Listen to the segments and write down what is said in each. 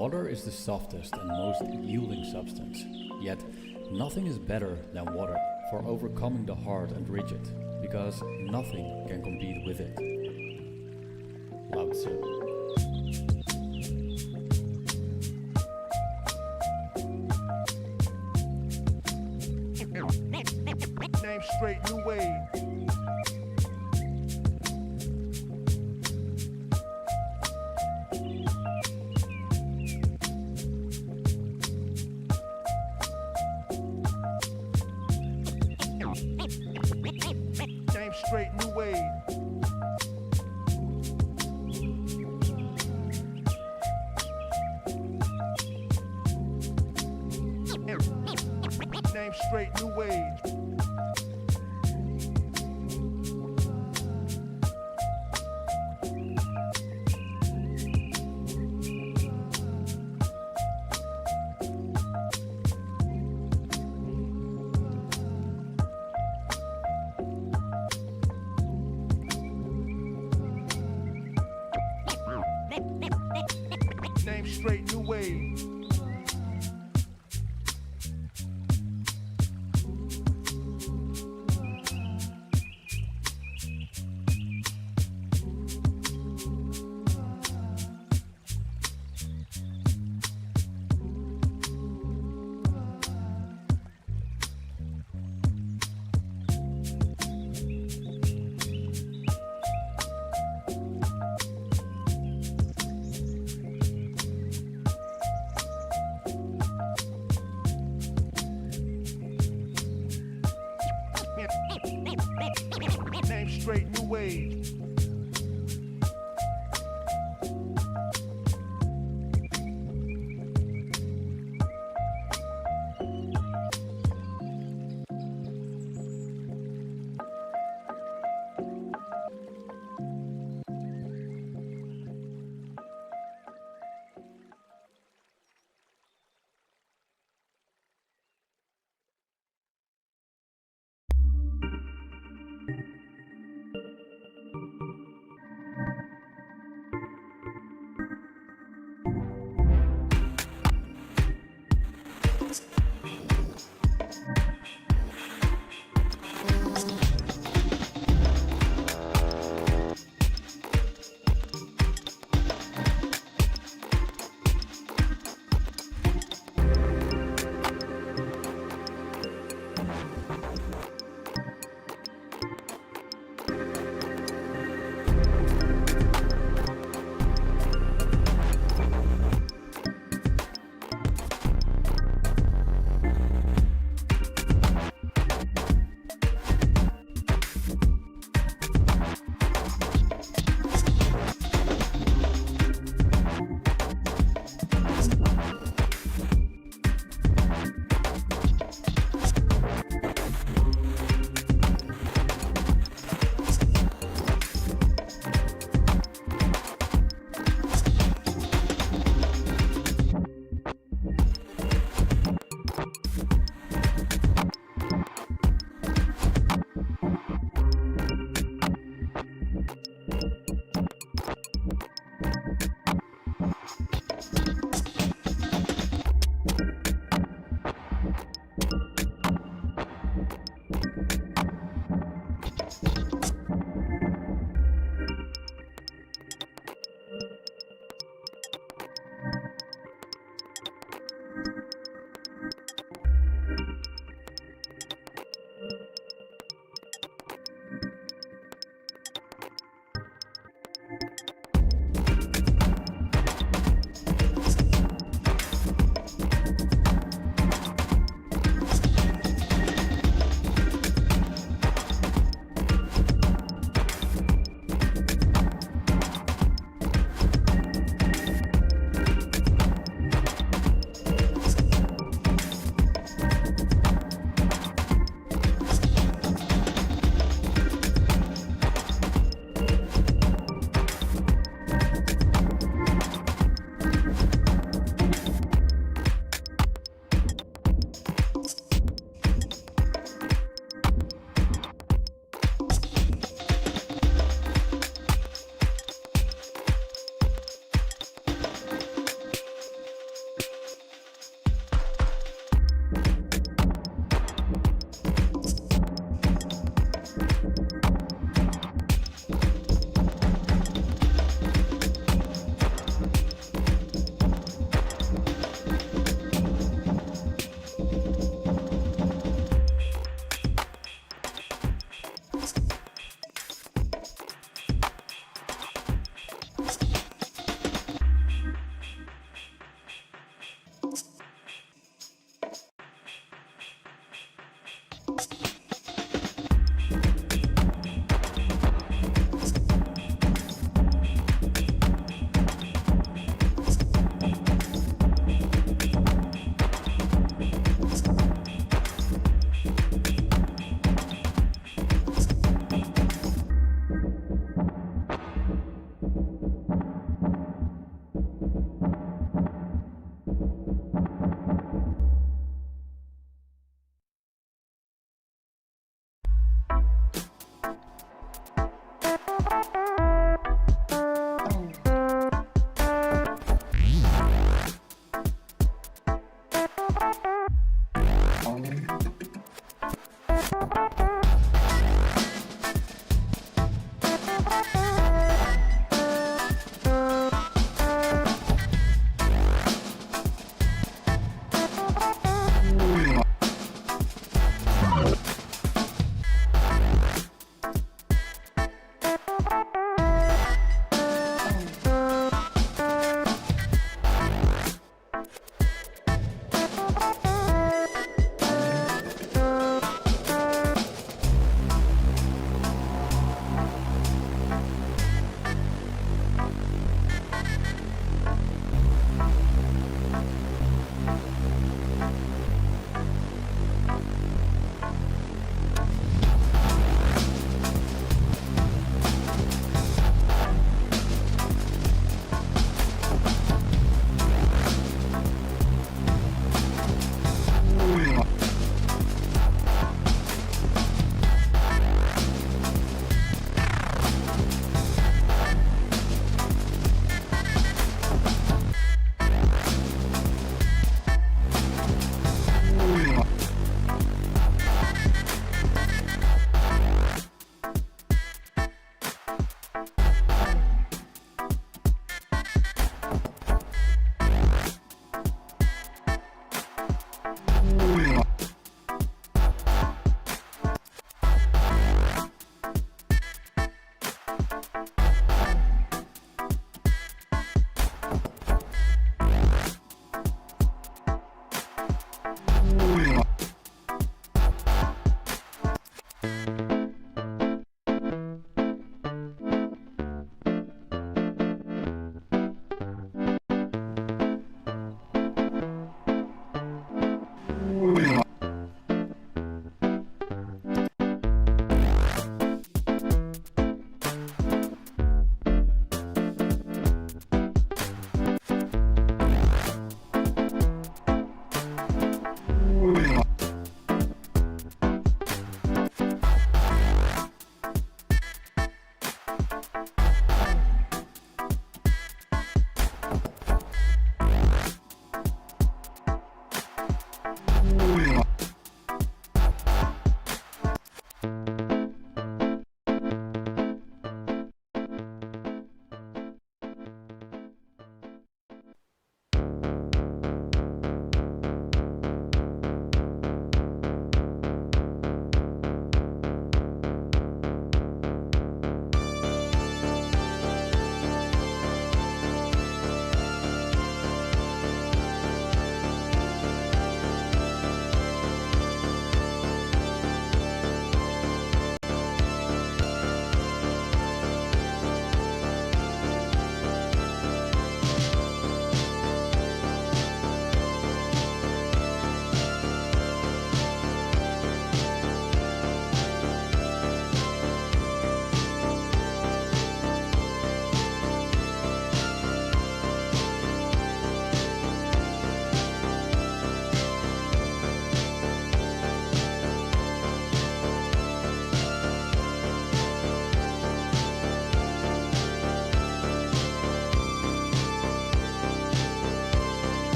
Water is the softest and most yielding substance, yet nothing is better than water for overcoming the hard and rigid, because nothing can compete with it. Lao Tzu. Name straight, new wave. Name straight, new wave. Name straight, new wave. Name straight, new wave. Name straight, new wave.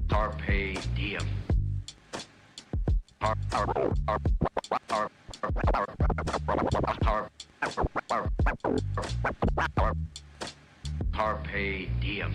Carpe diem. Carpe diem.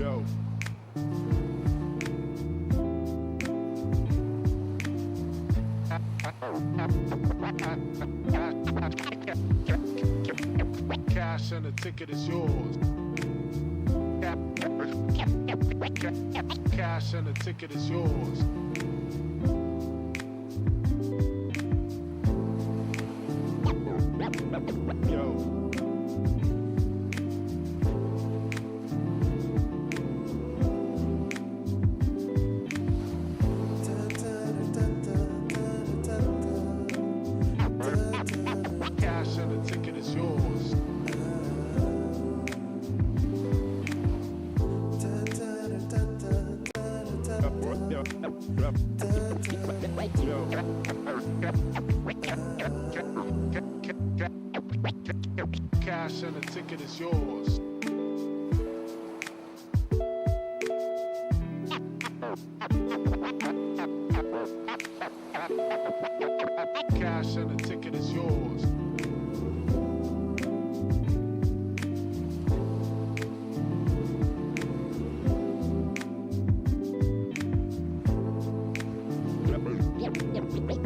Yo. Cash and the ticket is yours. Cash and the ticket is yours. Yo. Cash and the ticket is yours. Cash and the ticket is yours. Cash and the ticket is yours.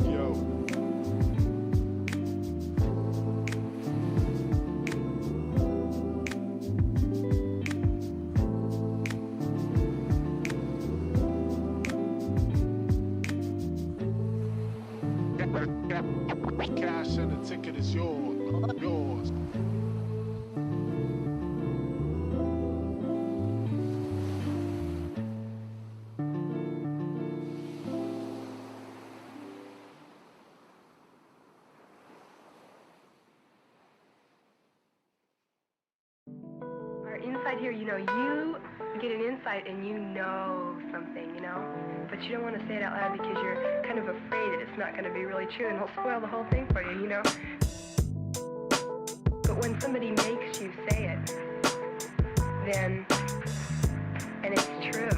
Yo. Cash and the ticket is yours. Yours. Our inside here, you get an insight and you know something, but you don't want to say it out loud because you're kind of afraid that it's not going to be really true and it'll spoil the whole thing for you, But when somebody makes you say it, then, and it's true,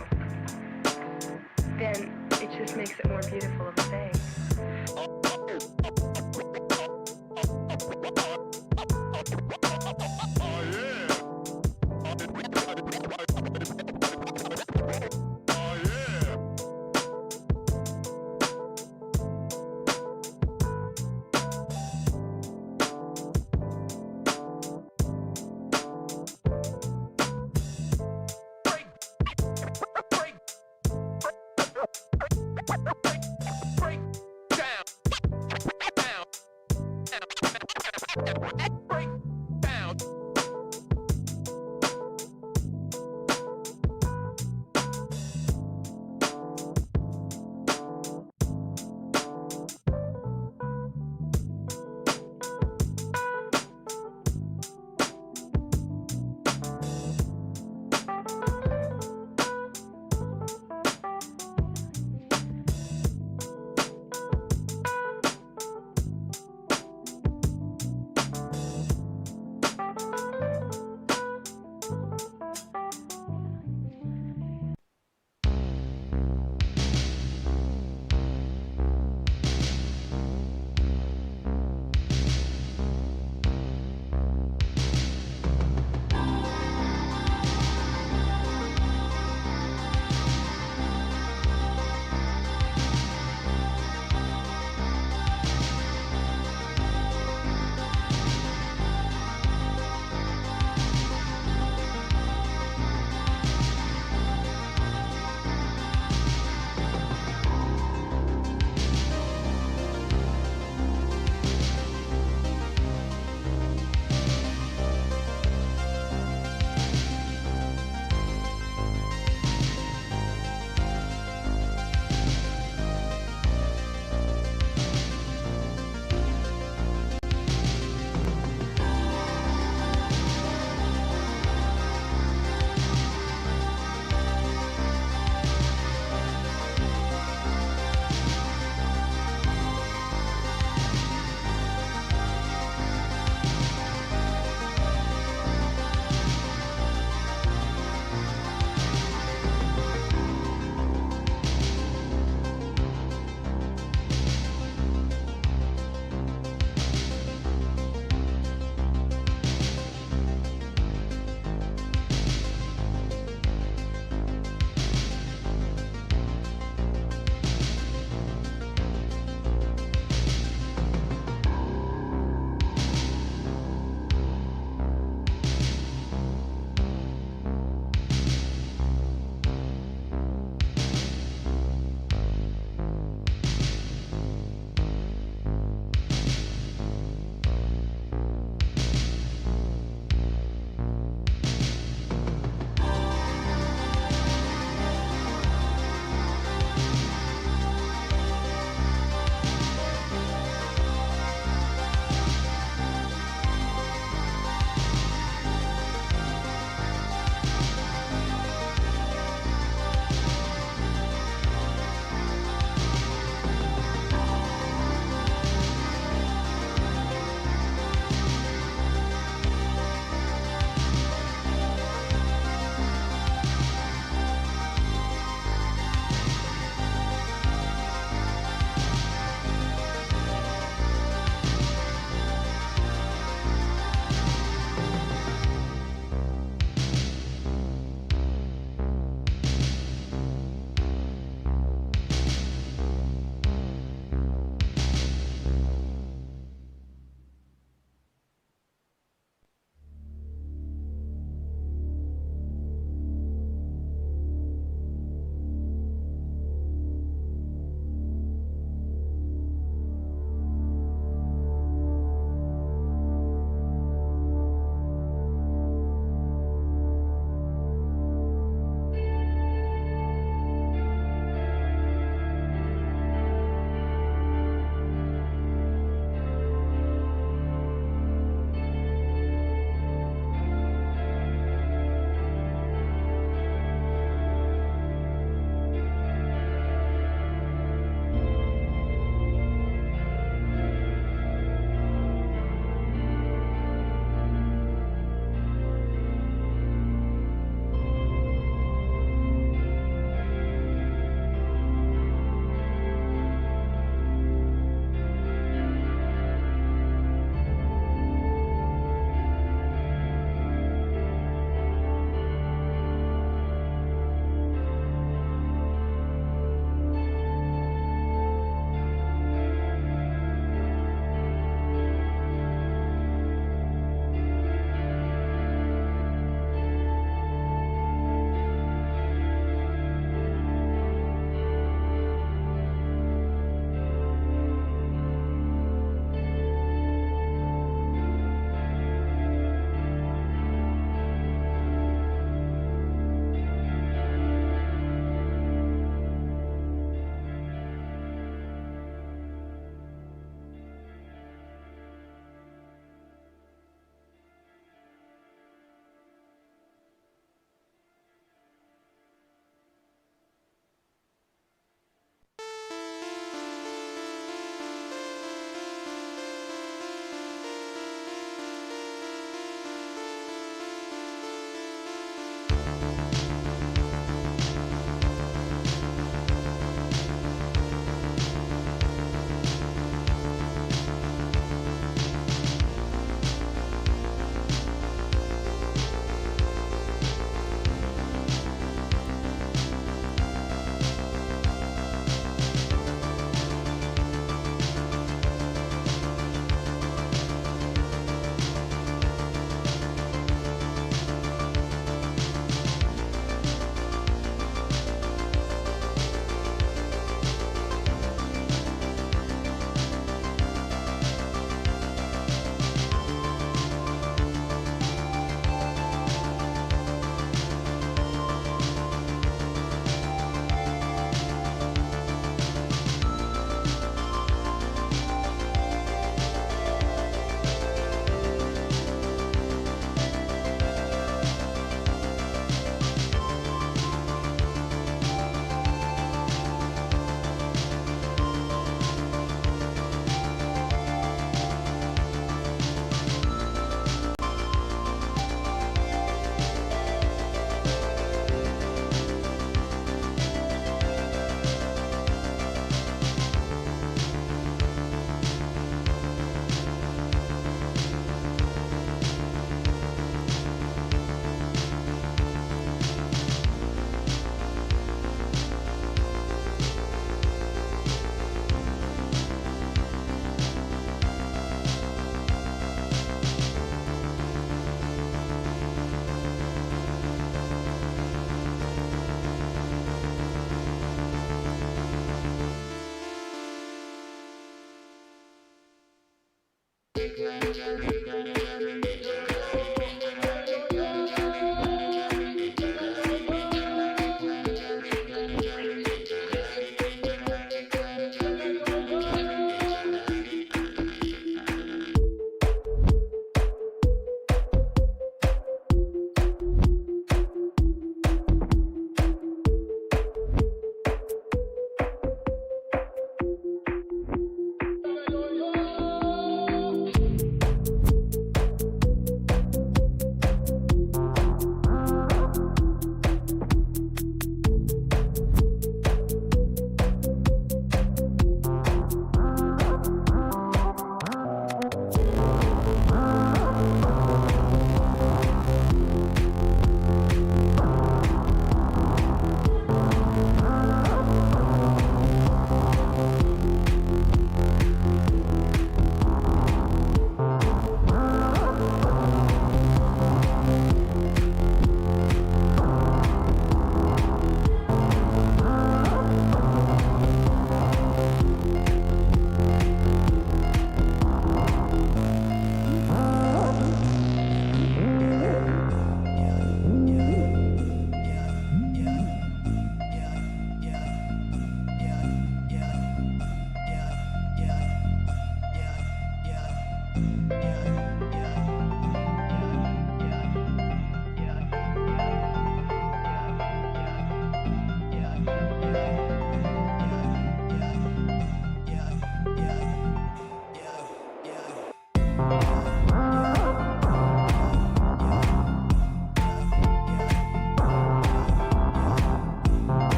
then it just makes it more beautiful of a thing.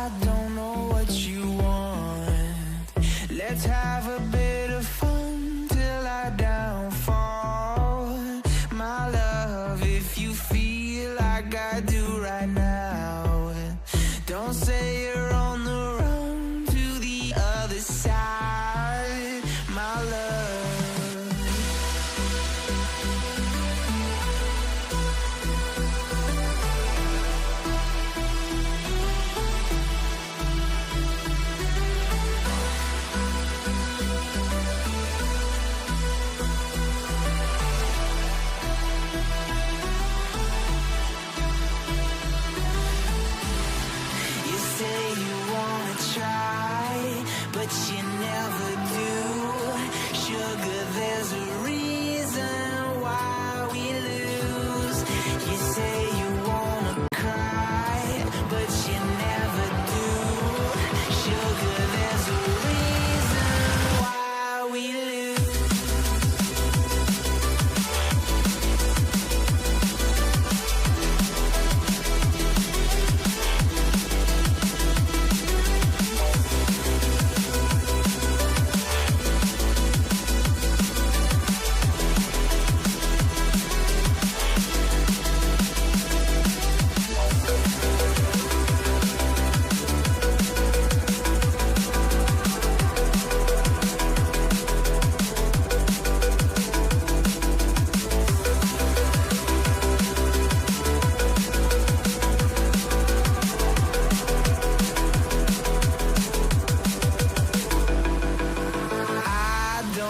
I don't know what you want. Let's have a bit of fun till I downfall.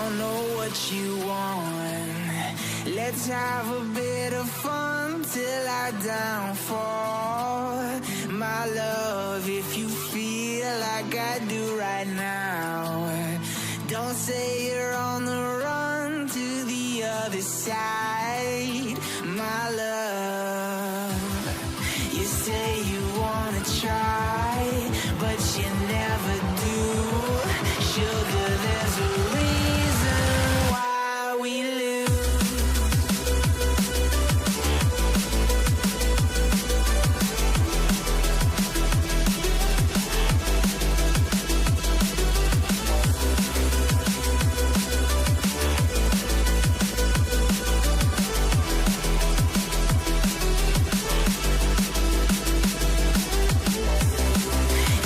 don't know what you want. Let's have a bit of fun till I downfall. My love, if you feel like I do right now, don't say you're on the run to the other side. My love, you say you wanna try, but you never do. Sugar, there's a reason why we lose.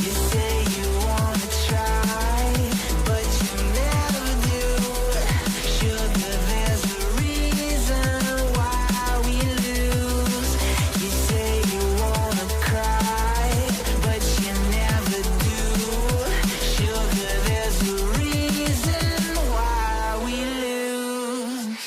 You say you wanna try, but you never do. Sugar, there's a reason why we lose. You say you wanna cry, but you never do. Sugar, there's a reason why we lose.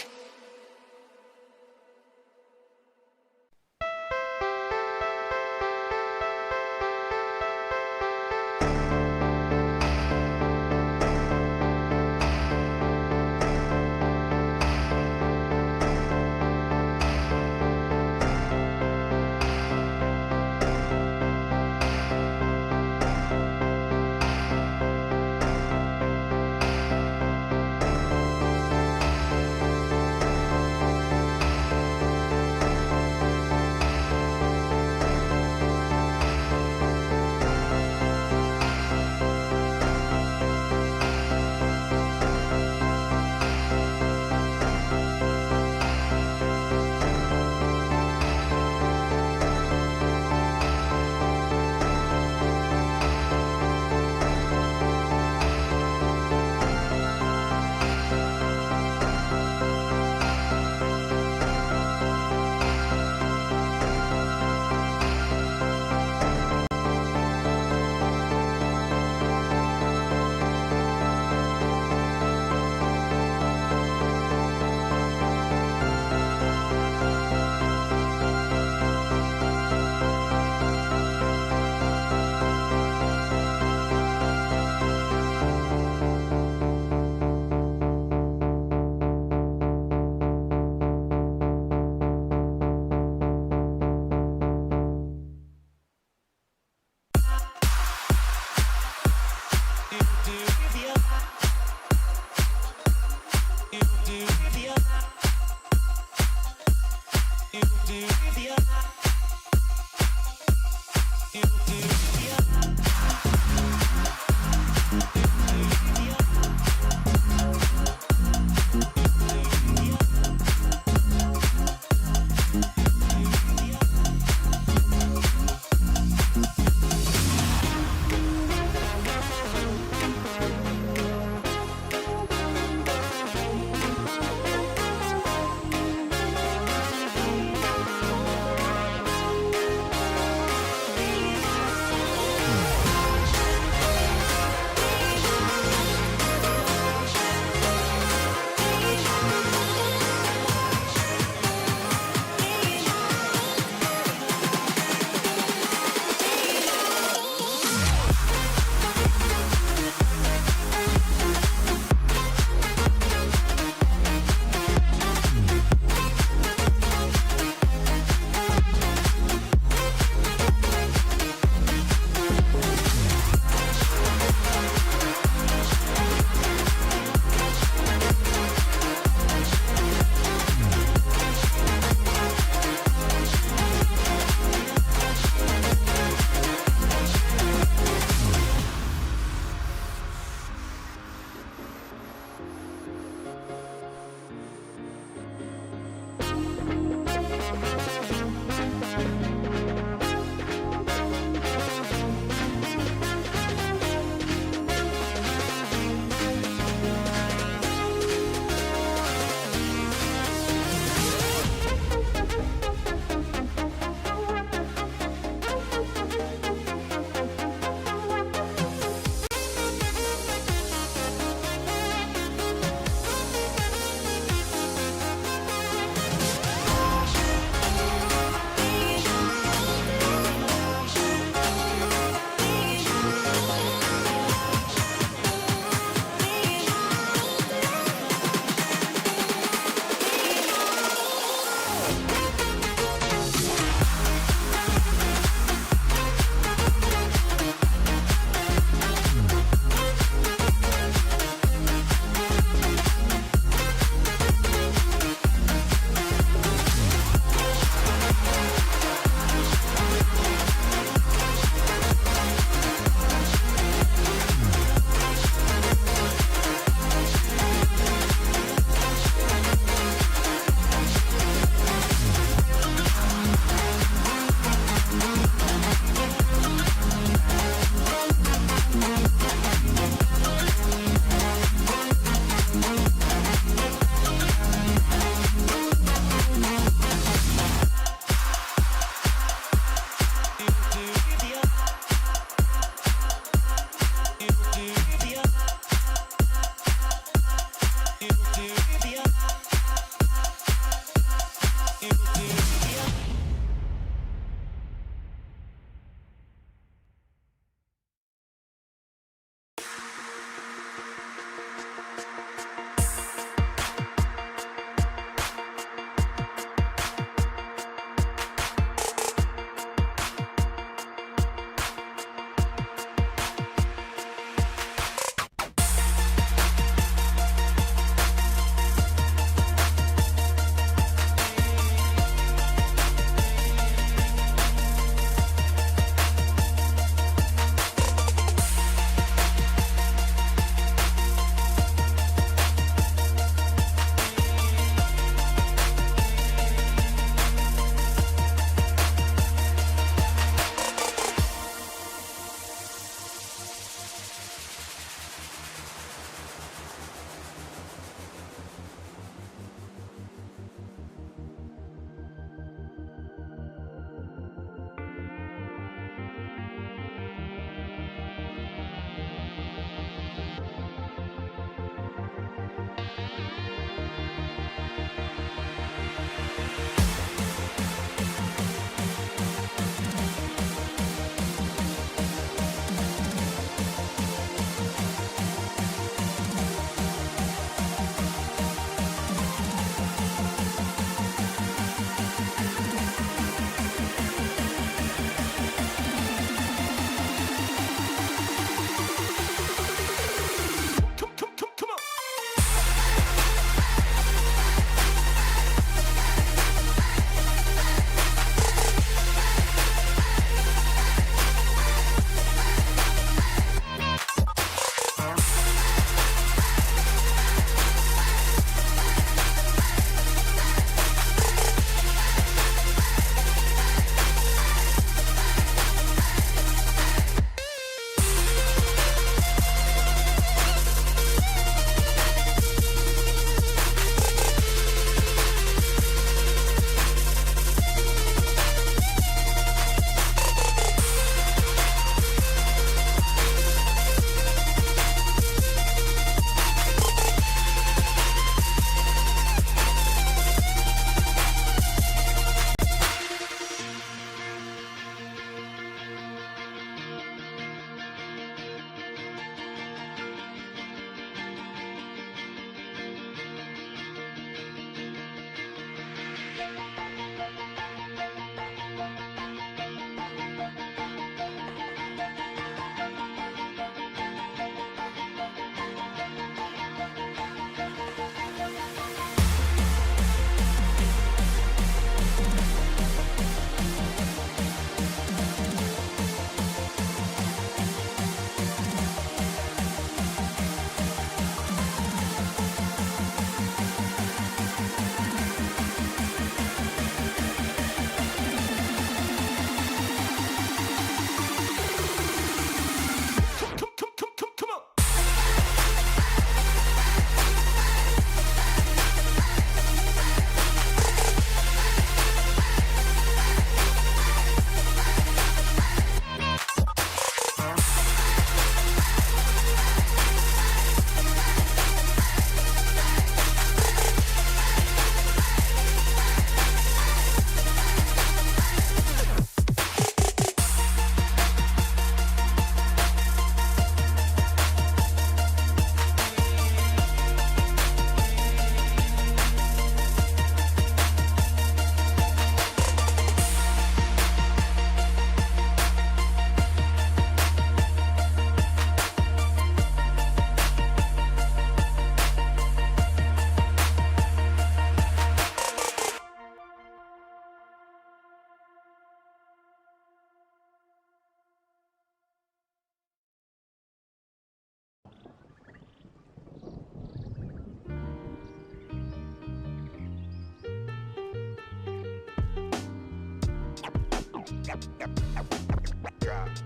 Got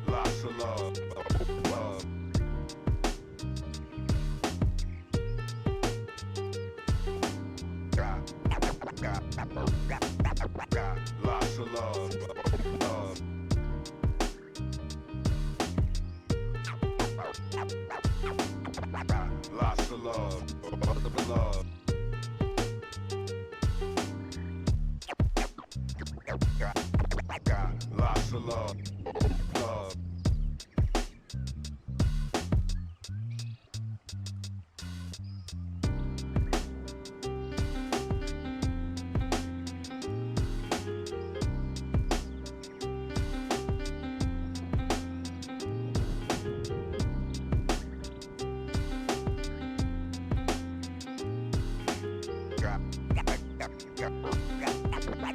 lots of love. Got lots of love. Got lots of love. Love. Got lots of love. Love. Got lots of love. Love.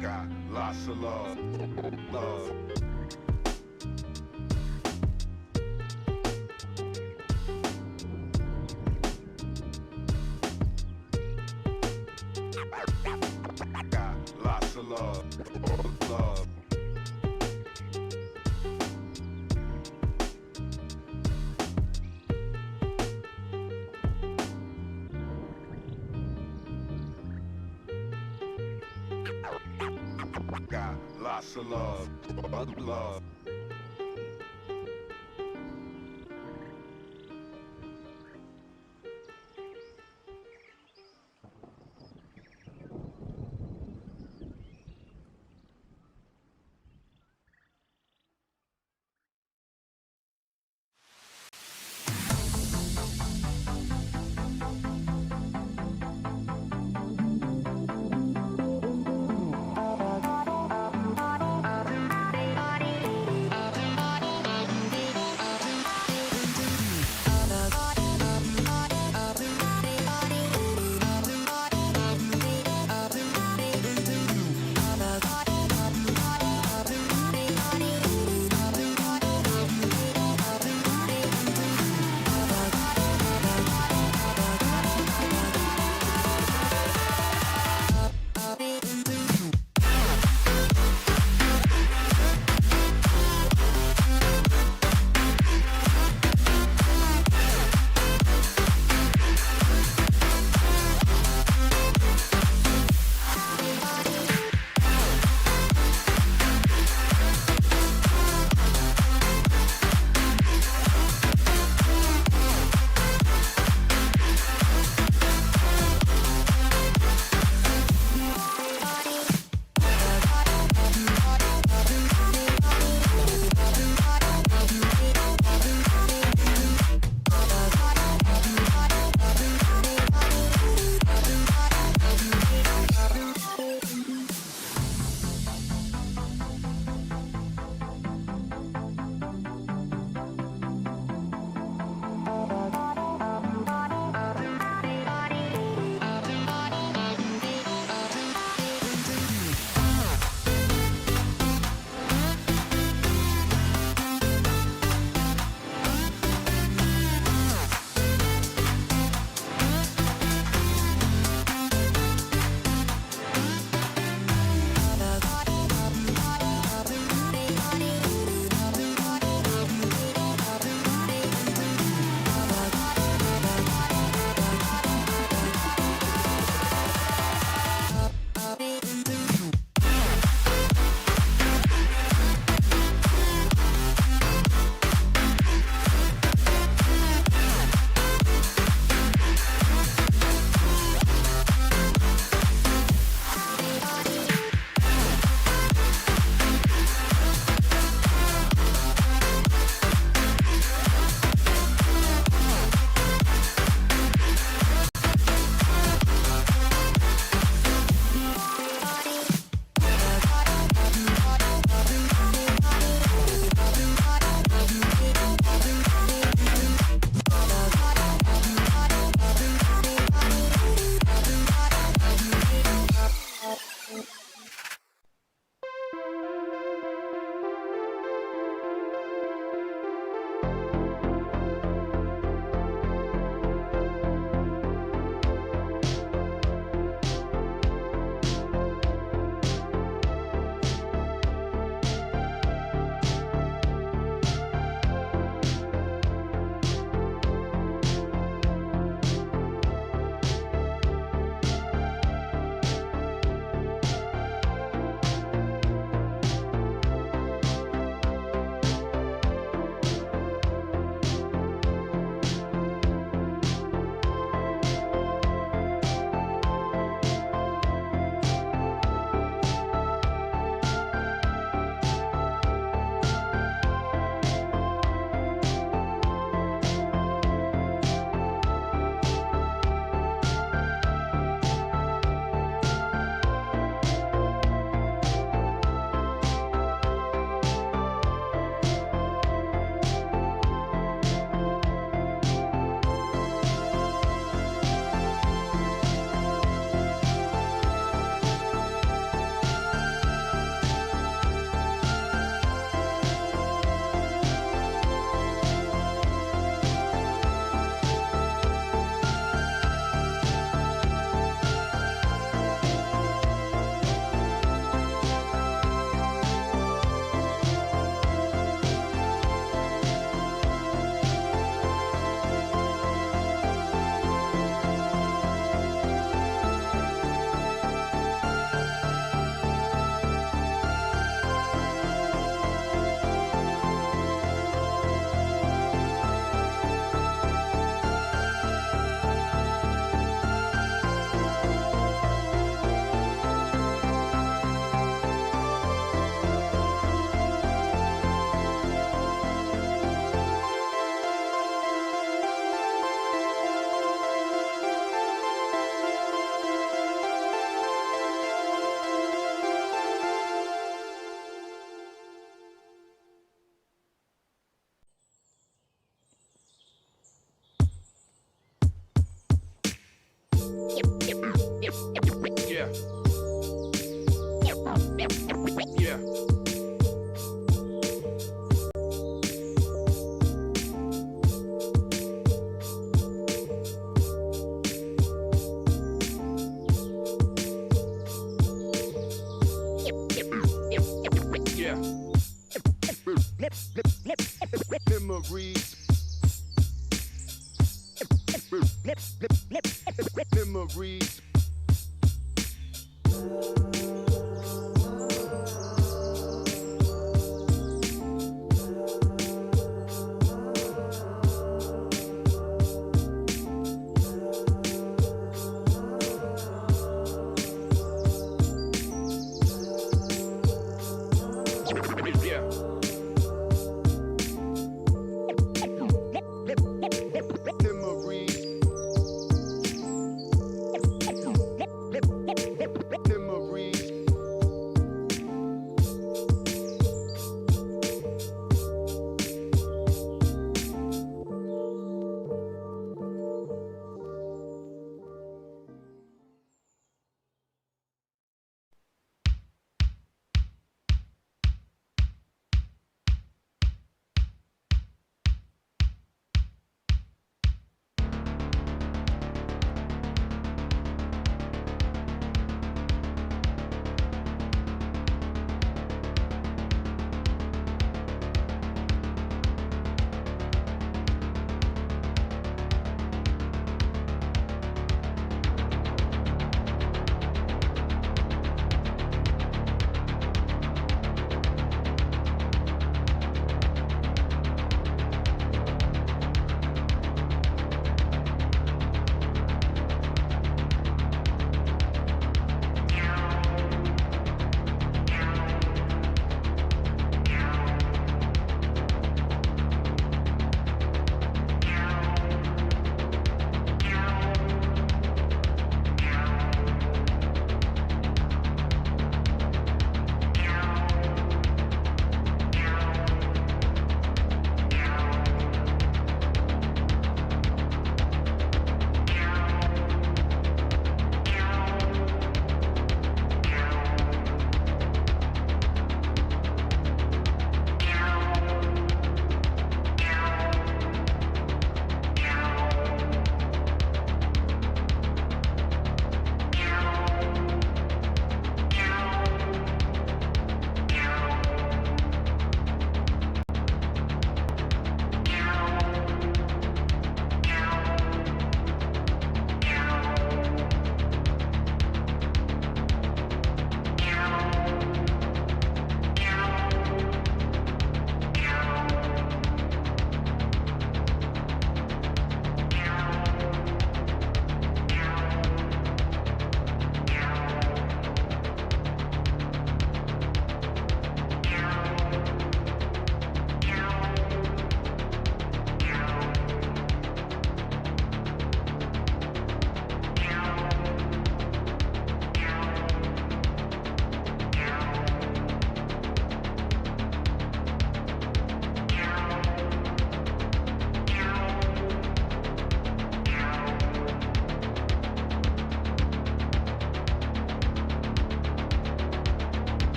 Got lots of love. Love. Got lots of love. Love. Memories. Memories. Yeah. Memories.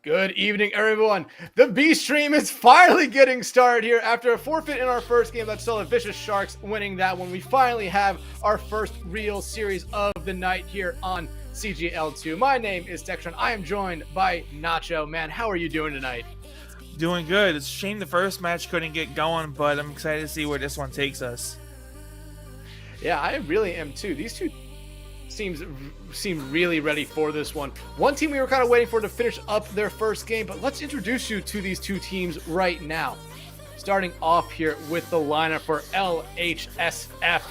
Good evening, everyone. The B stream is finally getting started here after a forfeit in our first game. That's still a Vicious Sharks winning that one. We finally have our first real series of the night here on CGL2. My name is Dextron. I am joined by Nacho. Man, how are you doing tonight? Doing good. It's a shame the first match couldn't get going, but I'm excited to see where this one takes us. Yeah, I really am too. These two seem really ready for this one. One team we were kind of waiting for to finish up their first game, but let's introduce you to these two teams right now. Starting off here with the lineup for LHSF.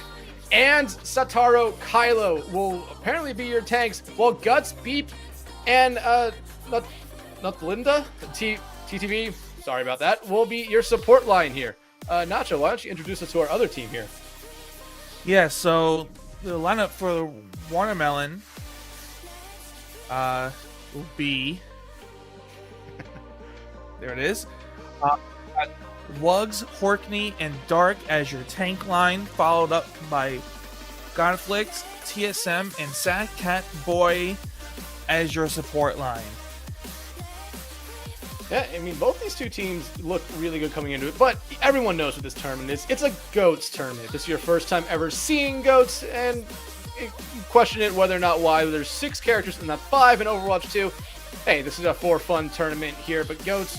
And Satoru Kylo will apparently be your tanks, while Guts, Beep, and not Linda, TTV, sorry about that, will be your support line here. Nacho, why don't you introduce us to our other team here? Yeah, so the lineup for Watermelon will be there it is. Wugs, Horkney, and Dark as your tank line, followed up by Conflict, TSM, and Sat Cat Boy as your support line. Yeah, I mean, both these two teams look really good coming into it, but everyone knows what this tournament is. It's a GOATS tournament. If this is your first time ever seeing GOATS, and you question it whether or not why. There's 6 characters and not 5 in Overwatch 2. Hey, this is a for fun tournament here, but GOATS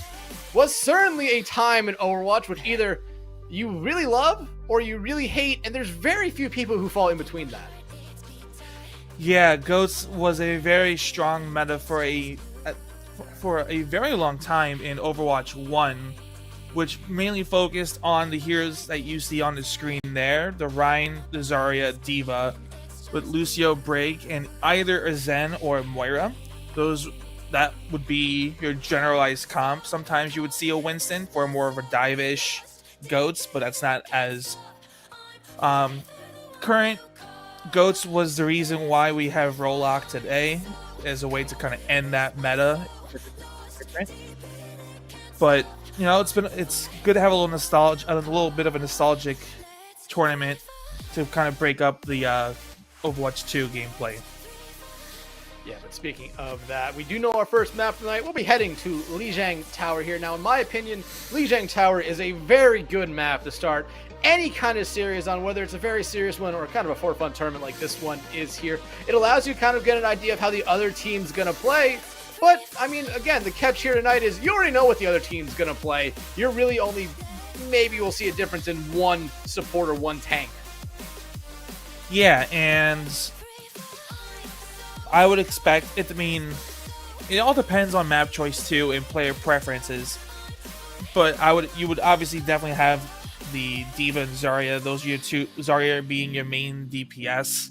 was certainly a time in Overwatch which either you really love or you really hate, and there's very few people who fall in between that. Yeah, GOATS was a very strong meta for a very long time in Overwatch 1, which mainly focused on the heroes that you see on the screen there, the Rhine, the Zarya, D.Va, with Lucio, Break, and either a Zen or a Moira. That would be your generalized comp. Sometimes you would see a Winston for more of a dive-ish GOATS, but that's not as current. GOATS was the reason why we have Rollock today, as a way to kind of end that meta. But you know, it's good to have a little bit of a nostalgic tournament to kind of break up the Overwatch 2 gameplay. Yeah, but speaking of that, we do know our first map tonight. We'll be heading to Lijiang Tower here. Now, in my opinion, Lijiang Tower is a very good map to start any kind of series on, whether it's a very serious one or kind of a for fun tournament like this one is here. It allows you to kind of get an idea of how the other team's going to play. But, I mean, again, the catch here tonight is you already know what the other team's going to play. You're really only, maybe we'll see a difference in one support or one tank. Yeah, and I would expect it to mean it all depends on map choice too and player preferences. But you would obviously definitely have the D.Va and Zarya. Those are your two, Zarya being your main DPS.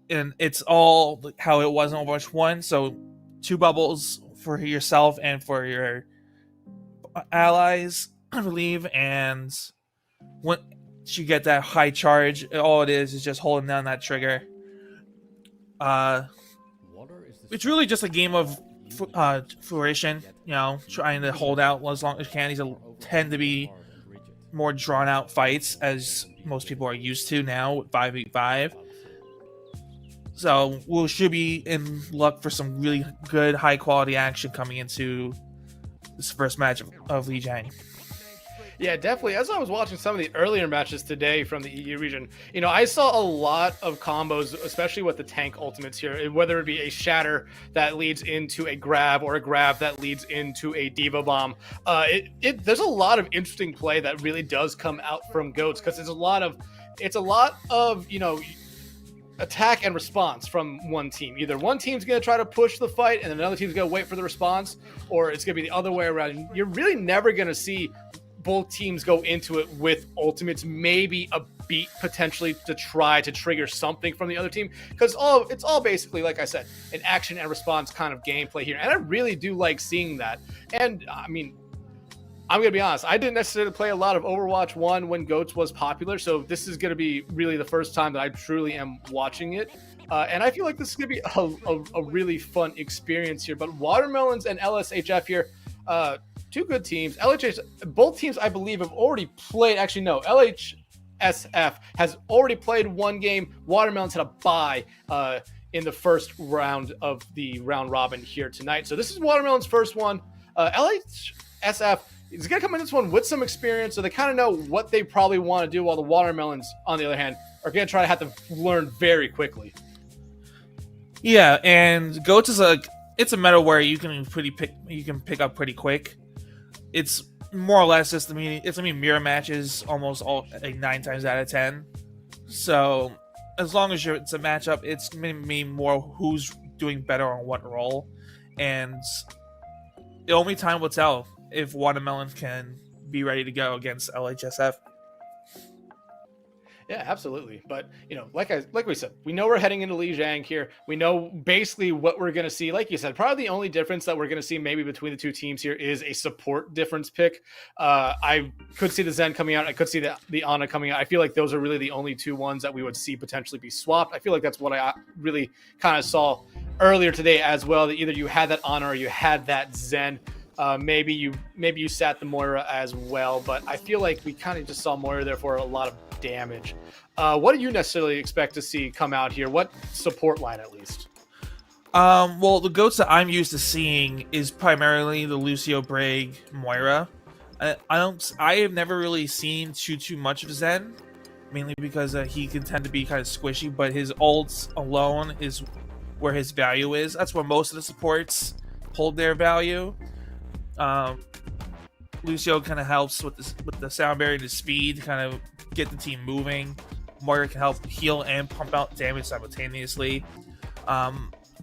And it's all how it was in Overwatch 1. So 2 bubbles for yourself and for your allies, I believe. And once you get that high charge, all it is just holding down that trigger. It's really just a game of fruition, you know, trying to hold out as long as you can. These tend to be more drawn out fights, as most people are used to now with 5v5. So we should be in luck for some really good, high quality action coming into this first match of Lijiang. Yeah, definitely. As I was watching some of the earlier matches today from the EU region, you know, I saw a lot of combos, especially with the tank ultimates here, whether it be a shatter that leads into a grab or a grab that leads into a D.Va bomb. There's a lot of interesting play that really does come out from GOATS, because it's a lot of, you know, attack and response from one team. Either one team's going to try to push the fight and another team's going to wait for the response, or it's going to be the other way around. You're really never going to see both teams go into it with ultimates, maybe a beat potentially to try to trigger something from the other team, because it's all basically, like I said, an action and response kind of gameplay here, and I really do like seeing that. And I mean, I'm gonna be honest, I didn't necessarily play a lot of Overwatch 1 when GOATS was popular, so this is gonna be really the first time that I truly am watching it. And I feel like this is going to be a really fun experience here. But Watermelons and LSHF here, two good teams. Both teams, I believe, have already played. Actually, no. LHSF has already played one game. Watermelons had a bye in the first round of the round robin here tonight. So this is Watermelon's first one. LHSF is going to come in this one with some experience, so they kind of know what they probably want to do, while the Watermelons, on the other hand, are going to try to have to learn very quickly. Yeah, and Goats is it's a meta where you can pick up pretty quick. It's more or less just mirror matches almost all, like 9 times out of 10. So as long as it's a matchup, it's going to be more who's doing better on what role, and the only time will tell if Watermelon can be ready to go against LHSF. Yeah, absolutely. But, like we said, we know we're heading into Lijiang here. We know basically what we're going to see. Like you said, probably the only difference that we're going to see maybe between the two teams here is a support difference pick. I could see the Zen coming out. I could see the Ana coming out. I feel like those are really the only two ones that we would see potentially be swapped. I feel like that's what I really kind of saw earlier today as well, that either you had that Ana or you had that Zen. Maybe you sat the Moira as well, but I feel like we kind of just saw Moira there for a lot of damage. What do you necessarily expect to see come out here? What support line, at least? Well, the Goats that I'm used to seeing is primarily the Lucio Brig Moira. I have never really seen too much of Zen, mainly because he can tend to be kind of squishy, but his ults alone is where his value is. That's where most of the supports hold their value. Lucio kind of helps with the sound barrier and the speed to kind of get the team moving. Moira can help heal and pump out damage simultaneously. I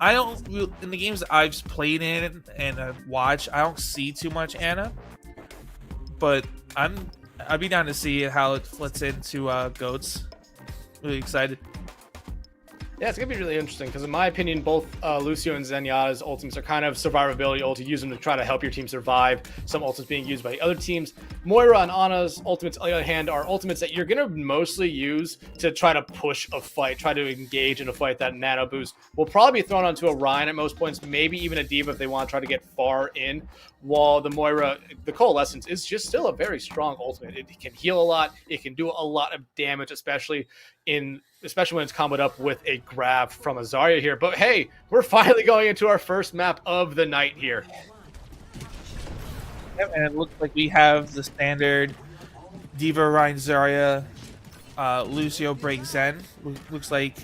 don't, in the games that I've played in and I've watched, I don't see too much Ana, but I'd be down to see how it fits into Goats. Really excited. Yeah, it's going to be really interesting because, in my opinion, both Lucio and Zenyatta's ultimates are kind of survivability ult. You use them to try to help your team survive. Some ultimates being used by the other teams. Moira and Ana's ultimates, on the other hand, are ultimates that you're going to mostly use to try to push a fight, try to engage in a fight. That nano boost will probably be thrown onto a Ryan at most points, maybe even a D.Va if they want to try to get far in. While the Moira, the Coalescence, is just still a very strong ultimate. It can heal a lot. It can do a lot of damage, especially when it's comboed up with a grab from a Zarya here. But hey, we're finally going into our first map of the night here. Yep, and it looks like we have the standard D.Va, Ryan, Zarya, Lucio, Break, Zen. Looks like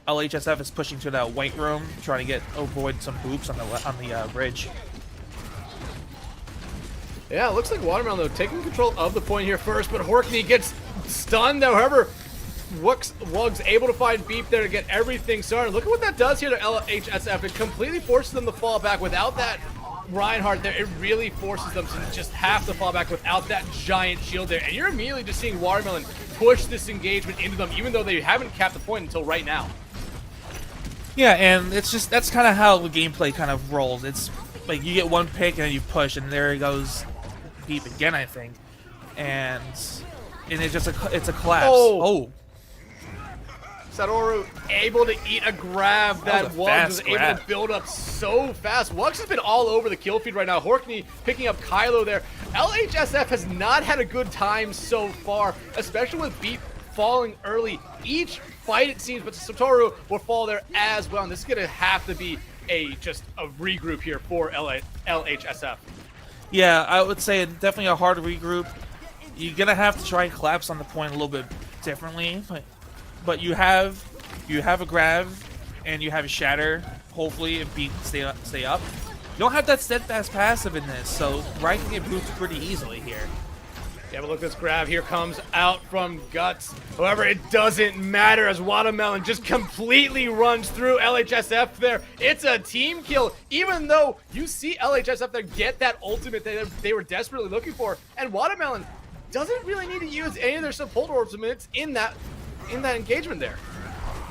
LHSF is pushing to that white room, trying to avoid some boops on the bridge. Yeah, it looks like Watermelon, though, taking control of the point here first, but Horkney gets stunned. However, Wug's able to find Beep there to get everything started. Look at what that does here to LHSF. It completely forces them to fall back. Without that Reinhardt there, it really forces them to just have to fall back without that giant shield there. And you're immediately just seeing Watermelon push this engagement into them, even though they haven't capped the point until right now. Yeah, and that's kind of how the gameplay kind of rolls. It's like you get one pick and then you push, and there it goes Beep again, I think. And it's a collapse. Oh. Satoru able to eat a grab that Wugs was able to build up so fast. Wugs has been all over the kill feed right now. Horkney picking up Kylo there. LHSF has not had a good time so far, especially with Beep falling early. Each fight, it seems, but Satoru will fall there as well. And this is going to have to be just a regroup here for LHSF. Yeah, I would say definitely a hard regroup. You're going to have to try and collapse on the point a little bit differently. But you have a grab and you have a shatter. Hopefully, if Beat stay up. You don't have that steadfast passive in this, so Ryan can get boosted pretty easily here. Yeah, but look, this grab here comes out from Guts. However, it doesn't matter as Watermelon just completely runs through LHSF there. It's a team kill, even though you see LHSF there get that ultimate that they were desperately looking for, and Watermelon doesn't really need to use any of their support ultimates in that engagement there.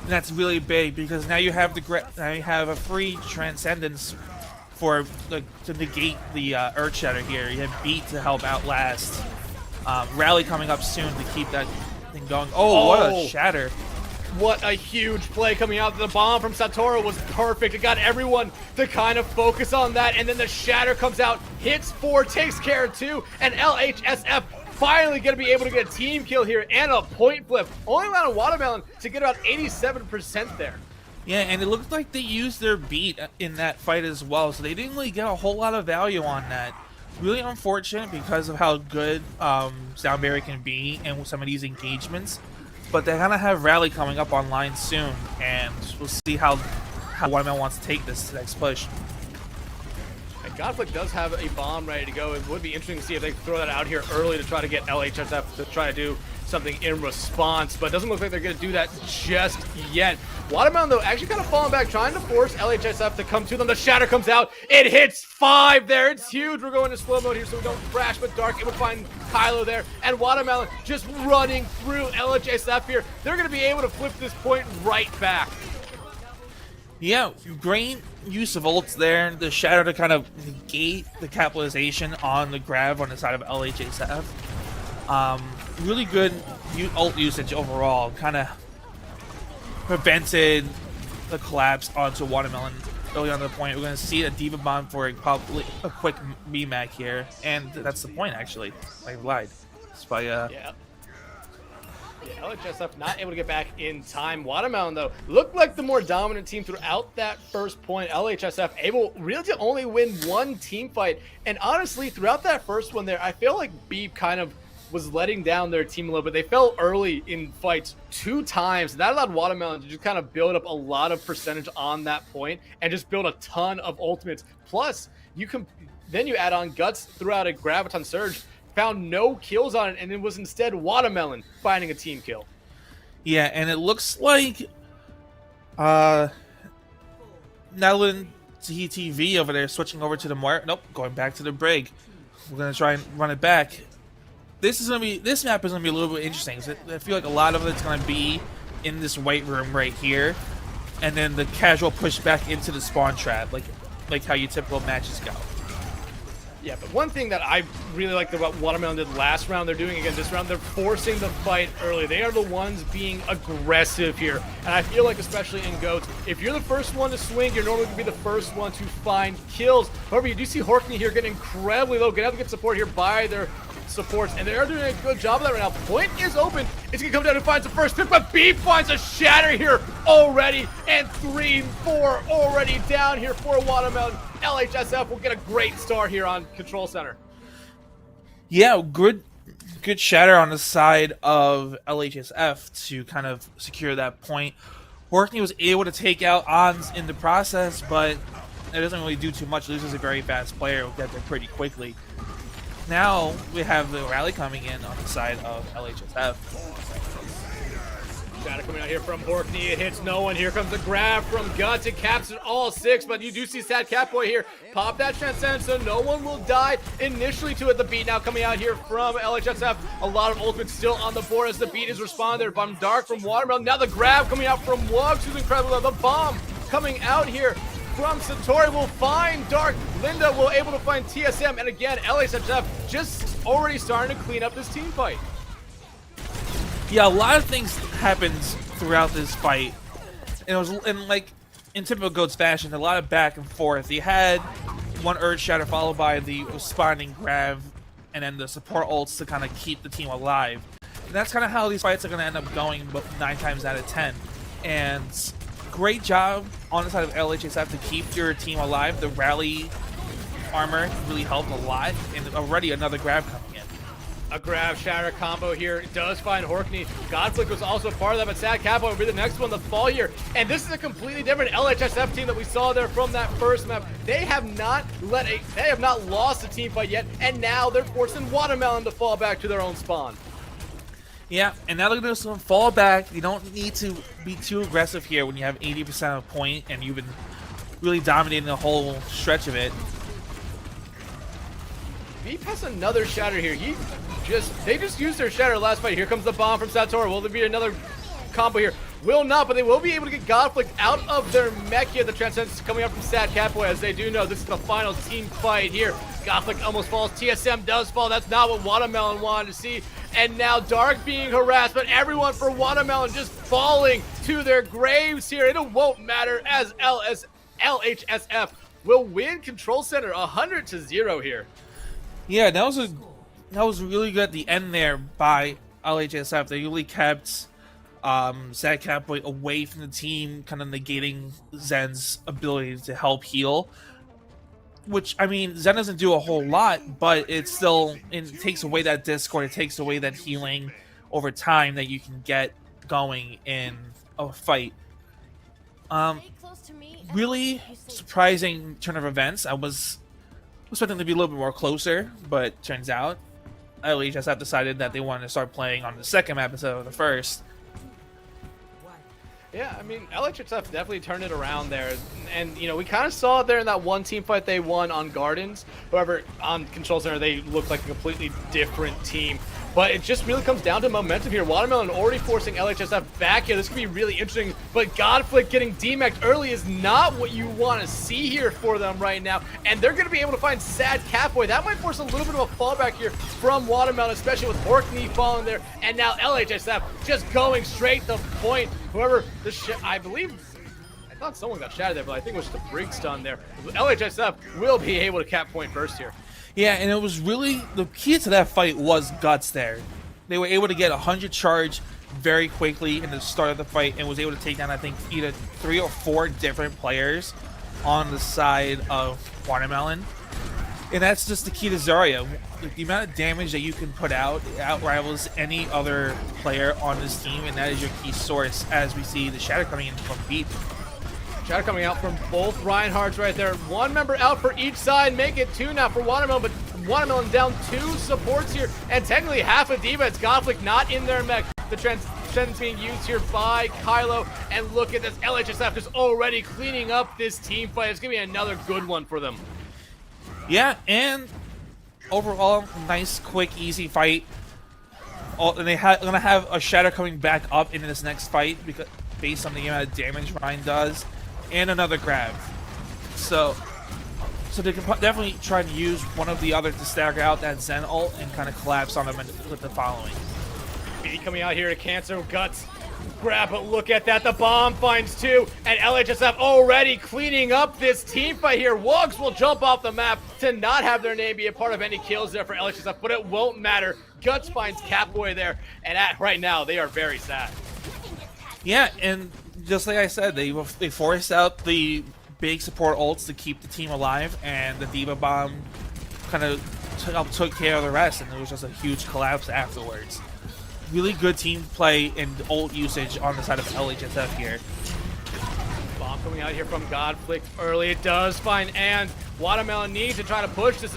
And that's really big because now you have a free transcendence to negate the Earth Shatter here. You have Beat to help outlast. Rally coming up soon to keep that thing going. Oh, what a shatter. What a huge play coming out. The bomb from Satoru was perfect. It got everyone to kind of focus on that. And then the shatter comes out, hits 4, takes care of 2, and LHSF finally going to be able to get a team kill here and a point flip. Only allowed Watermelon to get about 87% there. Yeah, and it looked like they used their beat in that fight as well, so they didn't really get a whole lot of value on that. Really unfortunate because of how good Soundberry can be in some of these engagements, but they're gonna have Rally coming up online soon, and we'll see how Watermelon wants to take this next push. And Godflick does have a bomb ready to go. It would be interesting to see if they throw that out here early to try to get LHSF to try to do something in response, but it doesn't look like they're going to do that just yet. Watermelon, though, actually kind of falling back, trying to force LHSF to come to them. The shatter comes out. It hits 5 there. It's huge. We're going to slow mode here so we don't crash, but Dark able to find Kylo there. And Watermelon just running through LHSF here. They're going to be able to flip this point right back. Yeah, great use of ults there. The shatter to kind of negate the capitalization on the grab on the side of LHSF. Really good ult usage overall. Kind of prevented the collapse onto Watermelon early on the point. We're going to see a Diva Bomb for probably a quick VMAC here. And that's the point, actually. I lied. It's by, Yeah, LHSF not able to get back in time. Watermelon, though, looked like the more dominant team throughout that first point. LHSF able really to only win one team fight. And honestly, throughout that first one there, I feel like Beep kind of was letting down their team a little bit. They fell early in fights 2 times. And that allowed Watermelon to just kind of build up a lot of percentage on that point and just build a ton of ultimates. Plus, then you add on Guts throughout a Graviton Surge. Found no kills on it, and it was instead Watermelon finding a team kill. Yeah, and it looks like Netherland TV over there switching over to the nope, going back to the Brig. We're gonna try and run it back. This map is gonna be a little bit interesting. I feel like a lot of it's gonna be in this white room right here, and then the casual push back into the spawn trap, like how your typical matches go. Yeah, but one thing that I really liked about Watermelon did last round, they're doing again this round, they're forcing the fight early. They are the ones being aggressive here. And I feel like, especially in GOATs, if you're the first one to swing, you're normally going to be the first one to find kills. However, you do see Horkney here getting incredibly low, going to have to get support here by their supports, and they are doing a good job of that right now. Point is open. It's going to come down and finds the first pick, but B finds a shatter here already, and 3-4 already down here for Watermelon. LHSF will get a great start here on Control Center. Yeah, good shatter on the side of LHSF to kind of secure that point. Horkney was able to take out Ons in the process, but it doesn't really do too much. Luz is a very fast player. Will get there pretty quickly. Now we have the rally coming in on the side of LHSF. Shatter coming out here from Horkney. It hits no one. Here comes the grab from Guts. It caps it all 6, but you do see Sad Catboy here pop that Transcend, so no one will die initially to it. The beat now coming out here from LHSF. A lot of ultimates still on the board as the beat is responded from Dark, from Watermelon. Now the grab coming out from Wugs, who's incredible. The bomb coming out here from Satori will find Dark. Linda will able to find TSM, and again, LHSF just already starting to clean up this team fight. Yeah, a lot of things happened throughout this fight. And it was in typical GOATS fashion, a lot of back and forth. You had one Urge Shatter followed by the responding grab, and then the support ults to kind of keep the team alive. And that's kind of how these fights are going to end up going 9 times out of 10. And great job on the side of LHSF to keep your team alive. The rally armor really helped a lot, and already another grab coming in. A grab shatter combo here. It does find Horkney. Godflick was also part of that, but Sad Catboy will be the next one to fall here. And this is a completely different LHSF team that we saw there from that first map. They have not lost a team fight yet, and now they're forcing Watermelon to fall back to their own spawn. Yeah, and now they're going to fall back. You don't need to be too aggressive here when you have 80% of point and you've been really dominating the whole stretch of it. Veep has another shatter here. They just used their shatter last fight. Here comes the bomb from Satori. Will there be another combo here? Will not, but they will be able to get Godflick out of their mech here. The Transcendence coming up from Sad Catboy, as they do know this is the final team fight here. Godflick almost falls. TSM does fall. That's not what Watermelon wanted to see. And now Dark being harassed, but everyone for Watermelon just falling to their graves here. It won't matter as LHSF will win Control Center 100-0 here. Yeah, that was really good at the end there by LHSF. They really kept Sad Catboy away from the team, kind of negating Zen's ability to help heal. Which, I mean, Zen doesn't do a whole lot, but it takes away that discord, it takes away that healing over time that you can get going in a fight. Really surprising turn of events. I was expecting to be a little bit more closer, but turns out LHSF decided that they wanted to start playing on the second map instead of the first. Yeah, I mean, LHSF definitely turned it around there. And, you know, we kind of saw it there in that one team fight they won on Gardens. However, on Control Center, they looked like a completely different team. But it just really comes down to momentum here. Watermelon already forcing LHSF back here. This could be really interesting. But Godflick getting DMAC'd early is not what you want to see here for them right now. And they're going to be able to find Sad Catboy. That might force a little bit of a fallback here from Watermelon, especially with Orkney falling there. And now LHSF just going straight to point. Whoever, I thought someone got shattered there, but I think it was the Brig stun there. LHSF will be able to cap point first here. Yeah, and it was really, the key to that fight was Guts there. They were able to get 100 charge very quickly in the start of the fight and was able to take down, I think, either 3 or 4 different players on the side of Watermelon. And that's just the key to Zarya. The amount of damage that you can put out outrivals any other player on this team, and that is your key source as we see the Shatter coming in from Beep. Shatter coming out from both Reinhardts right there. One member out for each side. Make it 2 now for Watermelon, but Watermelon down 2 supports here. And technically half a diva. It's Godflick not in their mech. The transcendence being used here by Kylo. And look at this. LHSF is already cleaning up this team fight. It's going to be another good one for them. Yeah, and overall, nice, quick, easy fight. And they're going to have a Shatter coming back up into this next fight because based on the amount of damage Ryan does. And another grab. So they can definitely try to use one of the other to stagger out that Zen ult and kind of collapse on them with the following. B coming out here to cancel Guts. Grab, but look at that. The bomb finds 2, and LHSF already cleaning up this team fight here. Wogs will jump off the map to not have their name be a part of any kills there for LHSF, but it won't matter. Guts finds Catboy there, and right now they are very sad. Yeah, and just like I said, they forced out the big support ults to keep the team alive, and the Diva Bomb kind of took care of the rest, and it was just a huge collapse afterwards. Really good team play and ult usage on the side of LHSF here. Bomb coming out here from Godflick early. It does find, and Watermelon needs to try to push this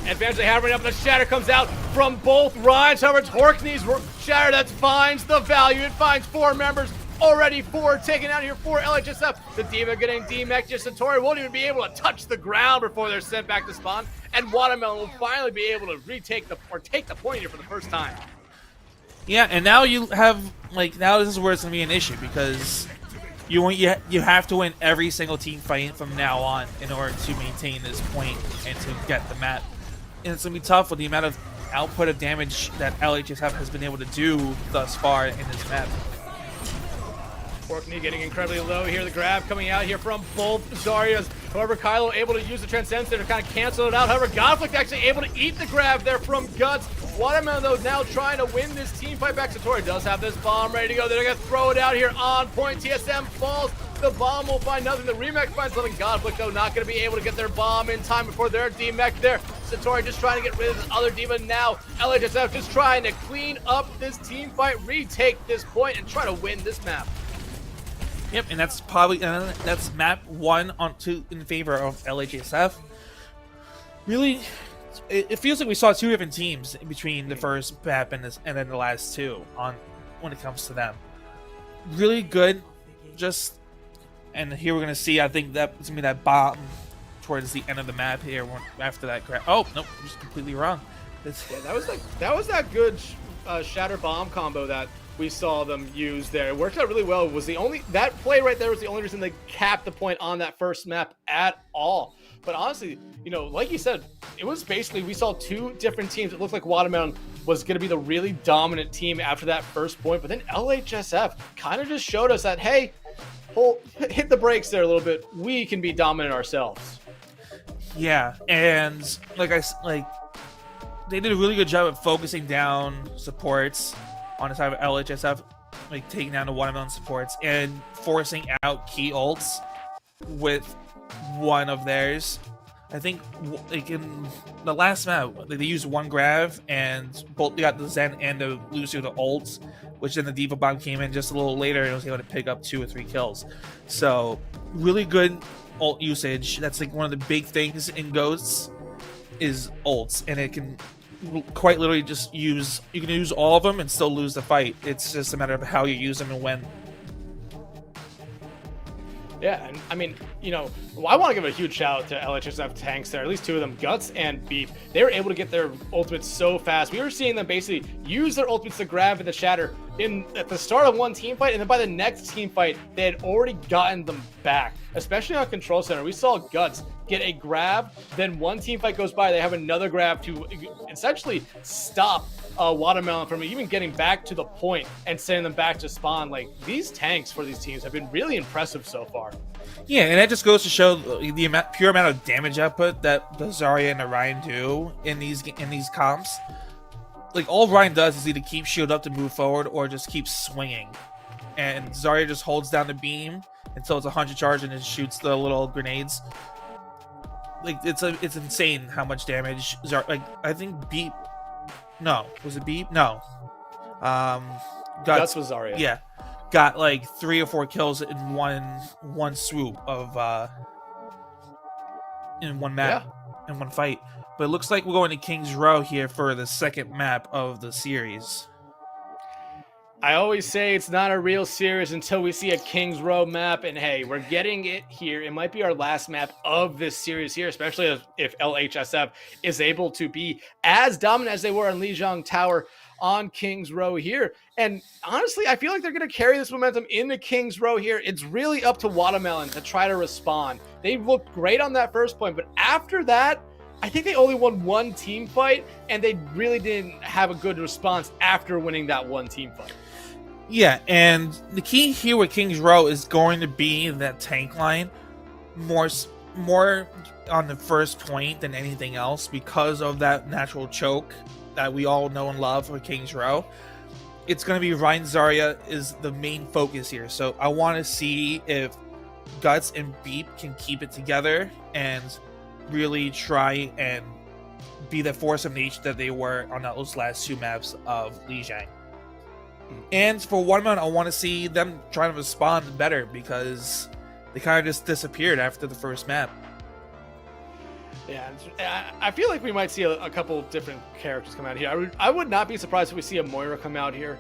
advantage they have right now, but the Shatter comes out from both Rhines. However, it's Horkney's Shatter that finds the value. It finds 4 members, already 4 taken out here for LHSF. The Diva getting DMAC. Satori won't even be able to touch the ground before they're sent back to spawn, and Watermelon will finally be able to take the point here for the first time. Yeah, and now you have, now this is where it's going to be an issue, because you have to win every single team fight from now on in order to maintain this point and to get the map. And it's going to be tough with the amount of output of damage that LHSF has been able to do thus far in this map. Orkney getting incredibly low here. The grab coming out here from both Zaryas. However, Kylo able to use the Transcendence there to kind of cancel it out. However, Godflick actually able to eat the grab there from Guts. Watermelon, though, now trying to win this team fight back. Satori does have this bomb ready to go. They're going to throw it out here on point. TSM falls. The bomb will find nothing. The Remech finds something. Godflick, though, not going to be able to get their bomb in time before their DMech there. Satori just trying to get rid of this other Diva now. LHSF just trying to clean up this team fight, retake this point, and try to win this map. Yep, and that's that's map 1 in favor of LHSF. Really, it feels like we saw 2 different teams in between the first map and then the last 2 when it comes to them. Really good, and here we're gonna see. I think that's gonna be that bomb towards the end of the map here after that crash. Oh nope, I'm just completely wrong. Yeah, that was that good Shatter bomb combo that we saw them use there. It worked out really well. That play right there was the only reason they capped the point on that first map at all. But honestly, like you said, it was basically, we saw 2 different teams. It looked like Watermelon was going to be the really dominant team after that first point, but then LHSF kind of just showed us that, hey, hit the brakes there a little bit. We can be dominant ourselves. Yeah, and they did a really good job of focusing down supports on the side of LHSF, like taking down the watermelon supports and forcing out key ults with one of theirs. I think like in the last map, like, they used one grab and both got the Zen and the Lucio the ults, which then the Diva Bomb came in just a little later and was able to pick up 2 or 3 kills. So really good ult usage. That's like one of the big things in Ghosts is ults, and it can quite literally just use, you can use all of them and still lose the fight. It's just a matter of how you use them and when. Yeah, and I mean, you know, I want to give a huge shout out to LHSF tanks there, at least 2 of them, Guts and Beep. They were able to get their ultimates so fast. We were seeing them basically use their ultimates to grab at the shatter at the start of one team fight, and then by the next team fight, they had already gotten them back, especially on Control Center. We saw Guts get a grab, then one team fight goes by, they have another grab to essentially stop Watermelon from even getting back to the point and sending them back to spawn. Like, these tanks for these teams have been really impressive so far. Yeah, and that just goes to show the pure amount of damage output that the Zarya and the Ryan do in these comps. Like, all Ryan does is either keep shield up to move forward or just keep swinging, and Zarya just holds down the beam until it's 100 charge and then shoots the little grenades. Like, it's insane how much damage Zarya. Like, I think Beep. No, was it Beep? No. Guts was Zarya. Yeah, got like 3 or 4 kills in one swoop of in one map, in one fight. But it looks like we're going to King's Row here for the second map of the series. I always say it's not a real series until we see a King's Row map, and hey, we're getting it here. It might be our last map of this series here, especially if LHSF is able to be as dominant as they were on Lijiang Tower on King's Row here. And honestly, I feel like they're going to carry this momentum into King's Row here. It's really up to Watermelon to try to respond. They looked great on that first point, but after that, I think they only won one team fight, and they really didn't have a good response after winning that one team fight. Yeah, and the key here with King's Row is going to be that tank line more on the first point than anything else, because of that natural choke that we all know and love for King's Row. It's going to be Ryan Zarya is the main focus here. So I want to see if Guts and Beep can keep it together and really try and be the force of nature that they were on those last 2 maps of Lijiang. And for Watermelon, I want to see them trying to respond better, because they kind of just disappeared after the first map. Yeah, I feel like we might see a couple different characters come out here. I would not be surprised if we see a Moira come out here,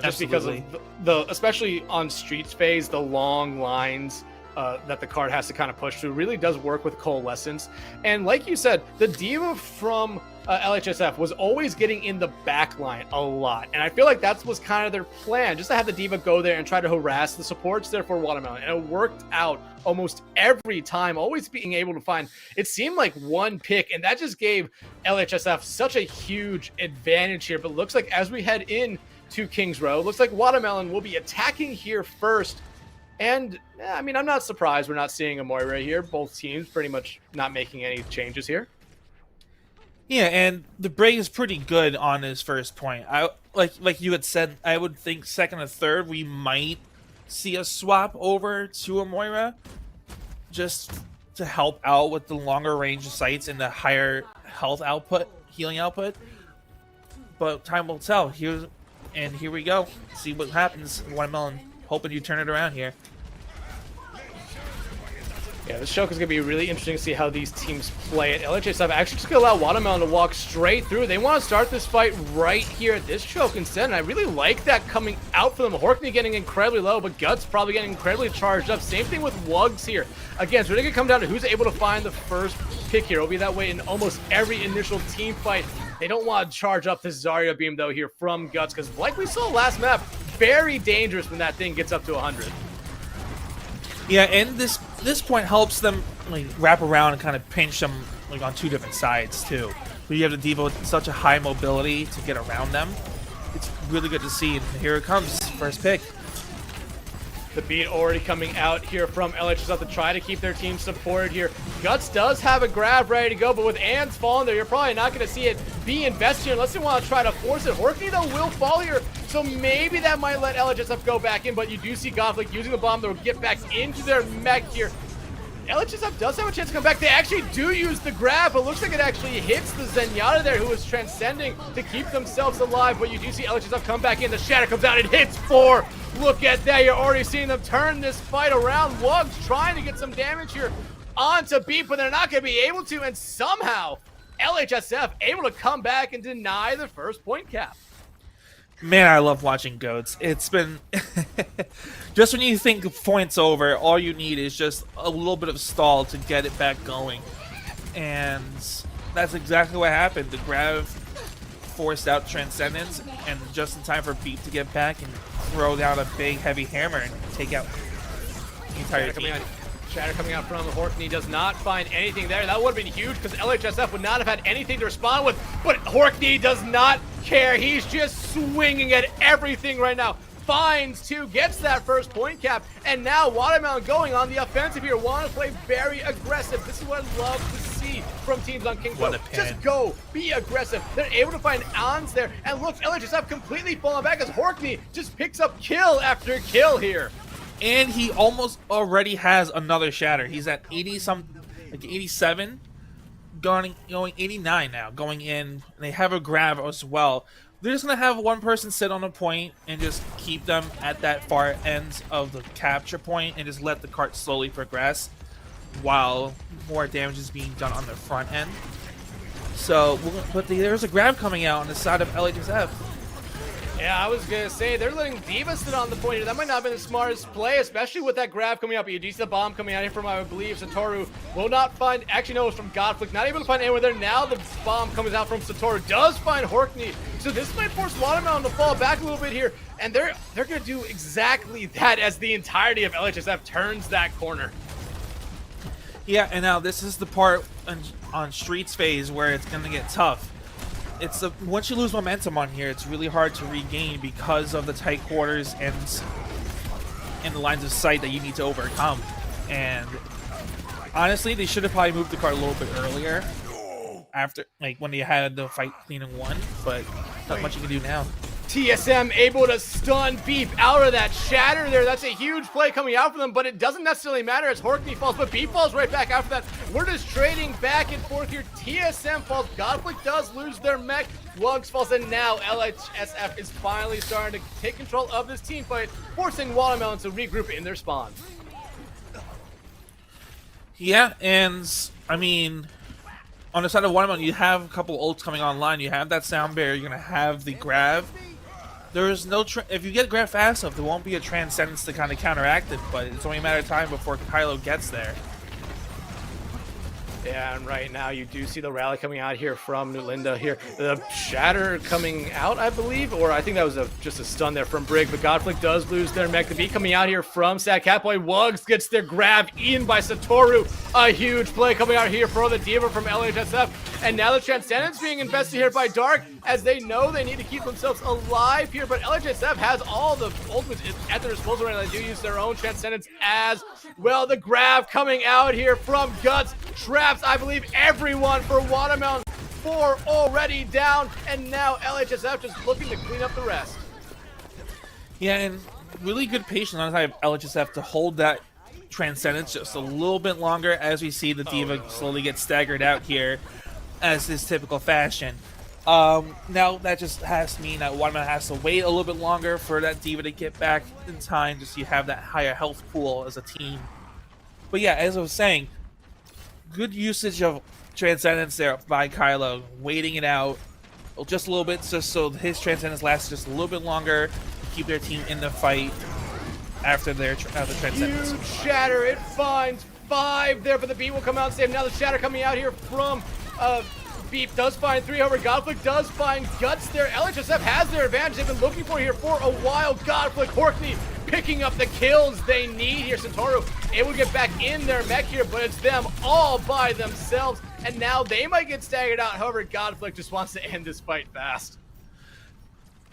just because of the especially on Streets phase, the long lines that the card has to kind of push through really does work with Coalescence. And like you said, the Diva from LHSF was always getting in the back line a lot. And I feel like that was kind of their plan, just to have the Diva go there and try to harass the supports there for Watermelon. And it worked out almost every time, always being able to find, it seemed like one pick, and that just gave LHSF such a huge advantage here. But it looks like as we head in to King's Row, it looks like Watermelon will be attacking here first. And I mean, I'm not surprised we're not seeing a Moira here. Both teams pretty much not making any changes here. Yeah, and the break is pretty good on his first point. I like you had said, I would think second or third we might see a swap over to a Moira, just to help out with the longer range of sights and the higher health output, healing output. But time will tell. Here we go. See what happens. Watermelon, hoping you turn it around here. Yeah, this choke is going to be really interesting to see how these teams play it. LHSF actually just going to allow Watermelon to walk straight through. They want to start this fight right here at this choke instead, and I really like that coming out for them. Horkney getting incredibly low, but Guts probably getting incredibly charged up. Same thing with Wugs here. Again, it's really going to come down to who's able to find the first pick here. It'll be that way in almost every initial team fight. They don't want to charge up this Zarya beam, though, here from Guts, because like we saw last map, very dangerous when that thing gets up to 100. Yeah, and this point helps them like wrap around and kind of pinch them like on 2 different sides too. But you have the Diva with such a high mobility to get around them. It's really good to see. And here it comes, first pick. The beat already coming out here from LHSF to try to keep their team supported here. Guts does have a grab ready to go, but with Ands falling there, you're probably not going to see it be invested here unless they want to try to force it. Horkney, though, will fall here. So maybe that might let LHSF go back in, but you do see Godflick using the bomb. They'll get back into their mech here. LHSF does have a chance to come back. They actually do use the grab, but looks like it actually hits the Zenyatta there, who is transcending to keep themselves alive. But you do see LHSF come back in. The Shatter comes out. It hits 4. Look at that. You're already seeing them turn this fight around. Wugs trying to get some damage here onto Beat, but they're not going to be able to. And somehow, LHSF able to come back and deny the first point cap. Man, I love watching GOATs. It's been just when you think the point's over, all you need is just a little bit of stall to get it back going. And that's exactly what happened. The grab forced out Transcendence, and just in time for Beat to get back and throw down a big heavy hammer and take out the entire team. Shatter coming out from Horkney does not find anything there. That would have been huge because LHSF would not have had anything to respond with, but Horkney does not care. He's just swinging at everything right now. Finds 2, gets that first point cap, and now Watermelon going on the offensive here. Want to play very aggressive. This is what I love to see from teams on King Pro. Just go, be aggressive. They're able to find ons there, and look, LHSF completely falling back as Horkney just picks up kill after kill here. And he almost already has another Shatter. He's at 87, going 89 now, going in. And they have a grab as well. They're just going to have one person sit on a point and just keep them at that far end of the capture point and just let the cart slowly progress while more damage is being done on the front end. So, but there's a grab coming out on the side of LHSF. Yeah, I was going to say, they're letting D.Va sit on the point here. That might not have been the smartest play, especially with that grab coming up. But you do see the bomb coming out here from, I believe, Satoru. Will not find, actually no, it was from Godflick. Not able to find anywhere there. Now the bomb comes out from Satoru. Does find Horkney. So this might force Watermelon to fall back a little bit here. And they're going to do exactly that as the entirety of LHSF turns that corner. Yeah, and now this is the part on Streets phase where it's going to get tough. Once you lose momentum on here, it's really hard to regain because of the tight quarters and the lines of sight that you need to overcome. And honestly, they should have probably moved the card a little bit earlier, after when they had the fight clean and won. But not much you can do now. TSM able to stun Beep out of that Shatter there. That's a huge play coming out for them, but it doesn't necessarily matter as Horkney falls, but Beep falls right back after that. We're just trading back and forth here. TSM falls. Godflick does lose their mech. Wugs falls, and now LHSF is finally starting to take control of this team fight, forcing Watermelon to regroup in their spawn. Yeah, and I mean, on the side of Watermelon, you have a couple ults coming online. You have that sound barrier. You're going to have the grab. There is no if you get grab fast enough, there won't be a Transcendence to kind of counteract it, but it's only a matter of time before Kylo gets there. Yeah, and right now you do see the rally coming out here from New Linda here. The Shatter coming out, I believe, or I think that was just a stun there from Brig, but Godflick does lose their mech. The beat coming out here from Sad Catboy. Wugs gets their grab in by Satoru. A huge play coming out here for the D.Va from LHSF. And now the Transcendence being invested here by Dark, as they know they need to keep themselves alive here, but LHSF has all the ultimates at their disposal right now. They do use their own Transcendence as well. The grab coming out here from Guts traps, I believe, everyone for Watermelon. 4 already down, and now LHSF just looking to clean up the rest. Yeah, and really good patience on the side of LHSF to hold that Transcendence just a little bit longer as we see the D.Va slowly get staggered out here as is typical fashion. Now that just has to mean that Watermelon has to wait a little bit longer for that D.Va to get back in time, just so you have that higher health pool as a team. But yeah, as I was saying, good usage of Transcendence there by Kylo, waiting it out just a little bit, just so his Transcendence lasts just a little bit longer to keep their team in the fight after their Transcendence. Huge Shatter, it finds 5 there, but the beat will come out and save. Now the Shatter coming out here from Beep does find 3 over. Godflick does find Guts there. LHSF has their advantage they've been looking for here for a while. Godflick, Horkney picking up the kills they need here. Satoru able to get back in their mech here, but it's them all by themselves. And now they might get staggered out. However, Godflick just wants to end this fight fast.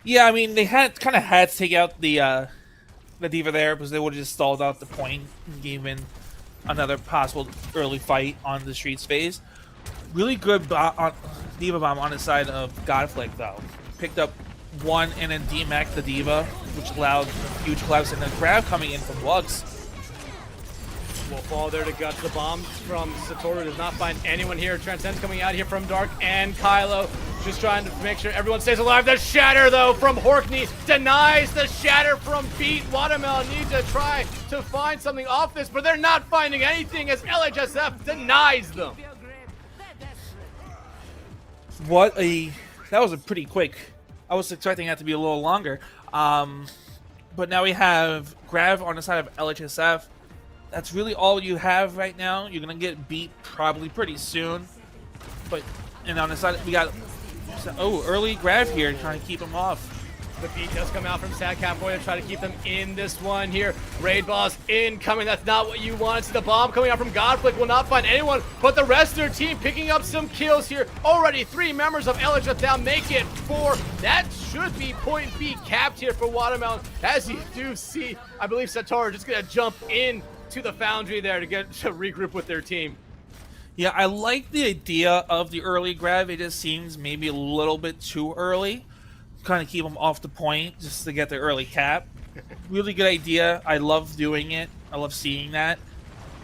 Yeah, I mean, they had to take out the D.Va there because they would have just stalled out the point and gave in another possible early fight on the Streets phase. Really good D.Va bomb on the side of Godflick, though. Picked up one and then DMAC the Diva, which allowed a huge collapse, and then grab coming in from Lux. Will fall there to guts the bomb from Satoru. Does not find anyone here. Transcend's coming out here from Dark and Kylo. Just trying to make sure everyone stays alive. The Shatter, though, from Horkney denies the Shatter from Beat. Watermelon needs to try to find something off this, but they're not finding anything as LHSF denies them. That was a pretty quick. I was expecting that to be a little longer. But now we have Grav on the side of LHSF. That's really all you have right now. You're gonna get beat probably pretty soon. And on the side we got early Grav here trying to keep him off. The beat does come out from Sad Catboy to try to keep them in this one here. Raid boss incoming. That's not what you want. See the bomb coming out from Godflick will not find anyone, but the rest of their team picking up some kills here. Already 3 members of LHF down, make it 4. That should be point B capped here for Watermelon. As you do see, I believe Satoru just gonna jump in to the foundry there to get to regroup with their team. Yeah, I like the idea of the early grab. It just seems maybe a little bit too early. Kind of keep them off the point just to get the early cap. Really good idea. I love doing it. I love seeing that.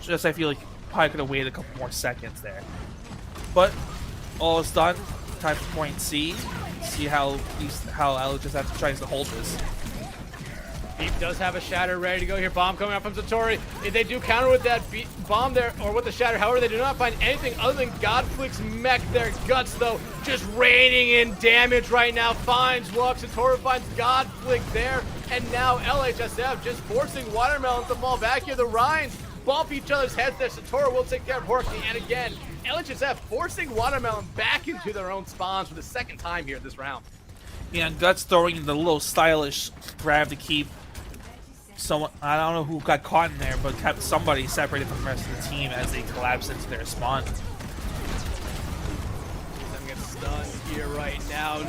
Just I feel like probably could have waited a couple more seconds there. But all is done. Time for point C. See how LHSF tries to hold this. Beep does have a Shatter ready to go here. Bomb coming out from Satori. If they do counter with that bomb there, or with the Shatter, however, they do not find anything other than Godflick's mech. Their guts, though, just raining in damage right now. Finds Lux. Satori finds Godflick there. And now LHSF just forcing Watermelon to fall back here. The Rhines bump each other's heads there. Satori will take care of Horkney. And again, LHSF forcing Watermelon back into their own spawns for the second time here this round. Yeah, and Guts throwing the little stylish grab to keep someone, I don't know who got caught in there, but kept somebody separated from the rest of the team as they collapse into their spawn. Them get stunned here right now.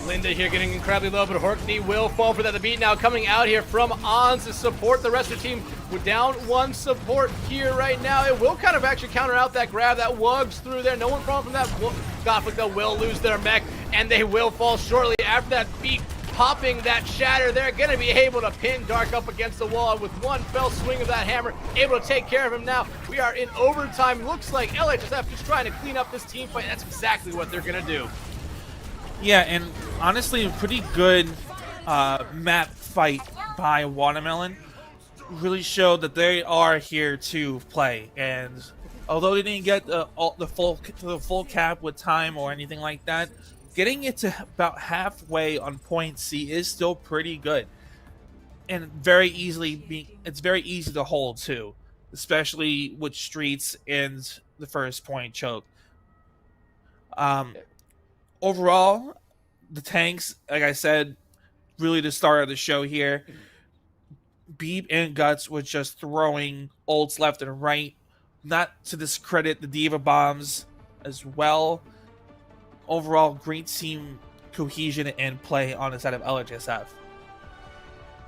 Linda here getting incredibly low, but Horkney will fall for that. The beat now coming out here from Ons to support the rest of the team. We're down 1 support here right now. It will kind of actually counter out that grab that wugs through there. No one falling from that. Godflick, though, will lose their mech, and they will fall shortly after that beat. Popping that Shatter, they're going to be able to pin Dark up against the wall, and with one fell swing of that hammer, able to take care of him now. We are in overtime. Looks like LHSF just trying to clean up this team fight. That's exactly what they're going to do. Yeah, and honestly, a pretty good map fight by Watermelon. Really showed that they are here to play, and although they didn't get the full cap with time or anything like that, getting it to about halfway on point C is still pretty good, and it's very easy to hold too, especially with Streets and the first point choke. Overall, the tanks, like I said, really the star of the show here. Beep and Guts was just throwing ults left and right, not to discredit the Diva bombs as well. Overall, great team cohesion and play on the side of LHSF.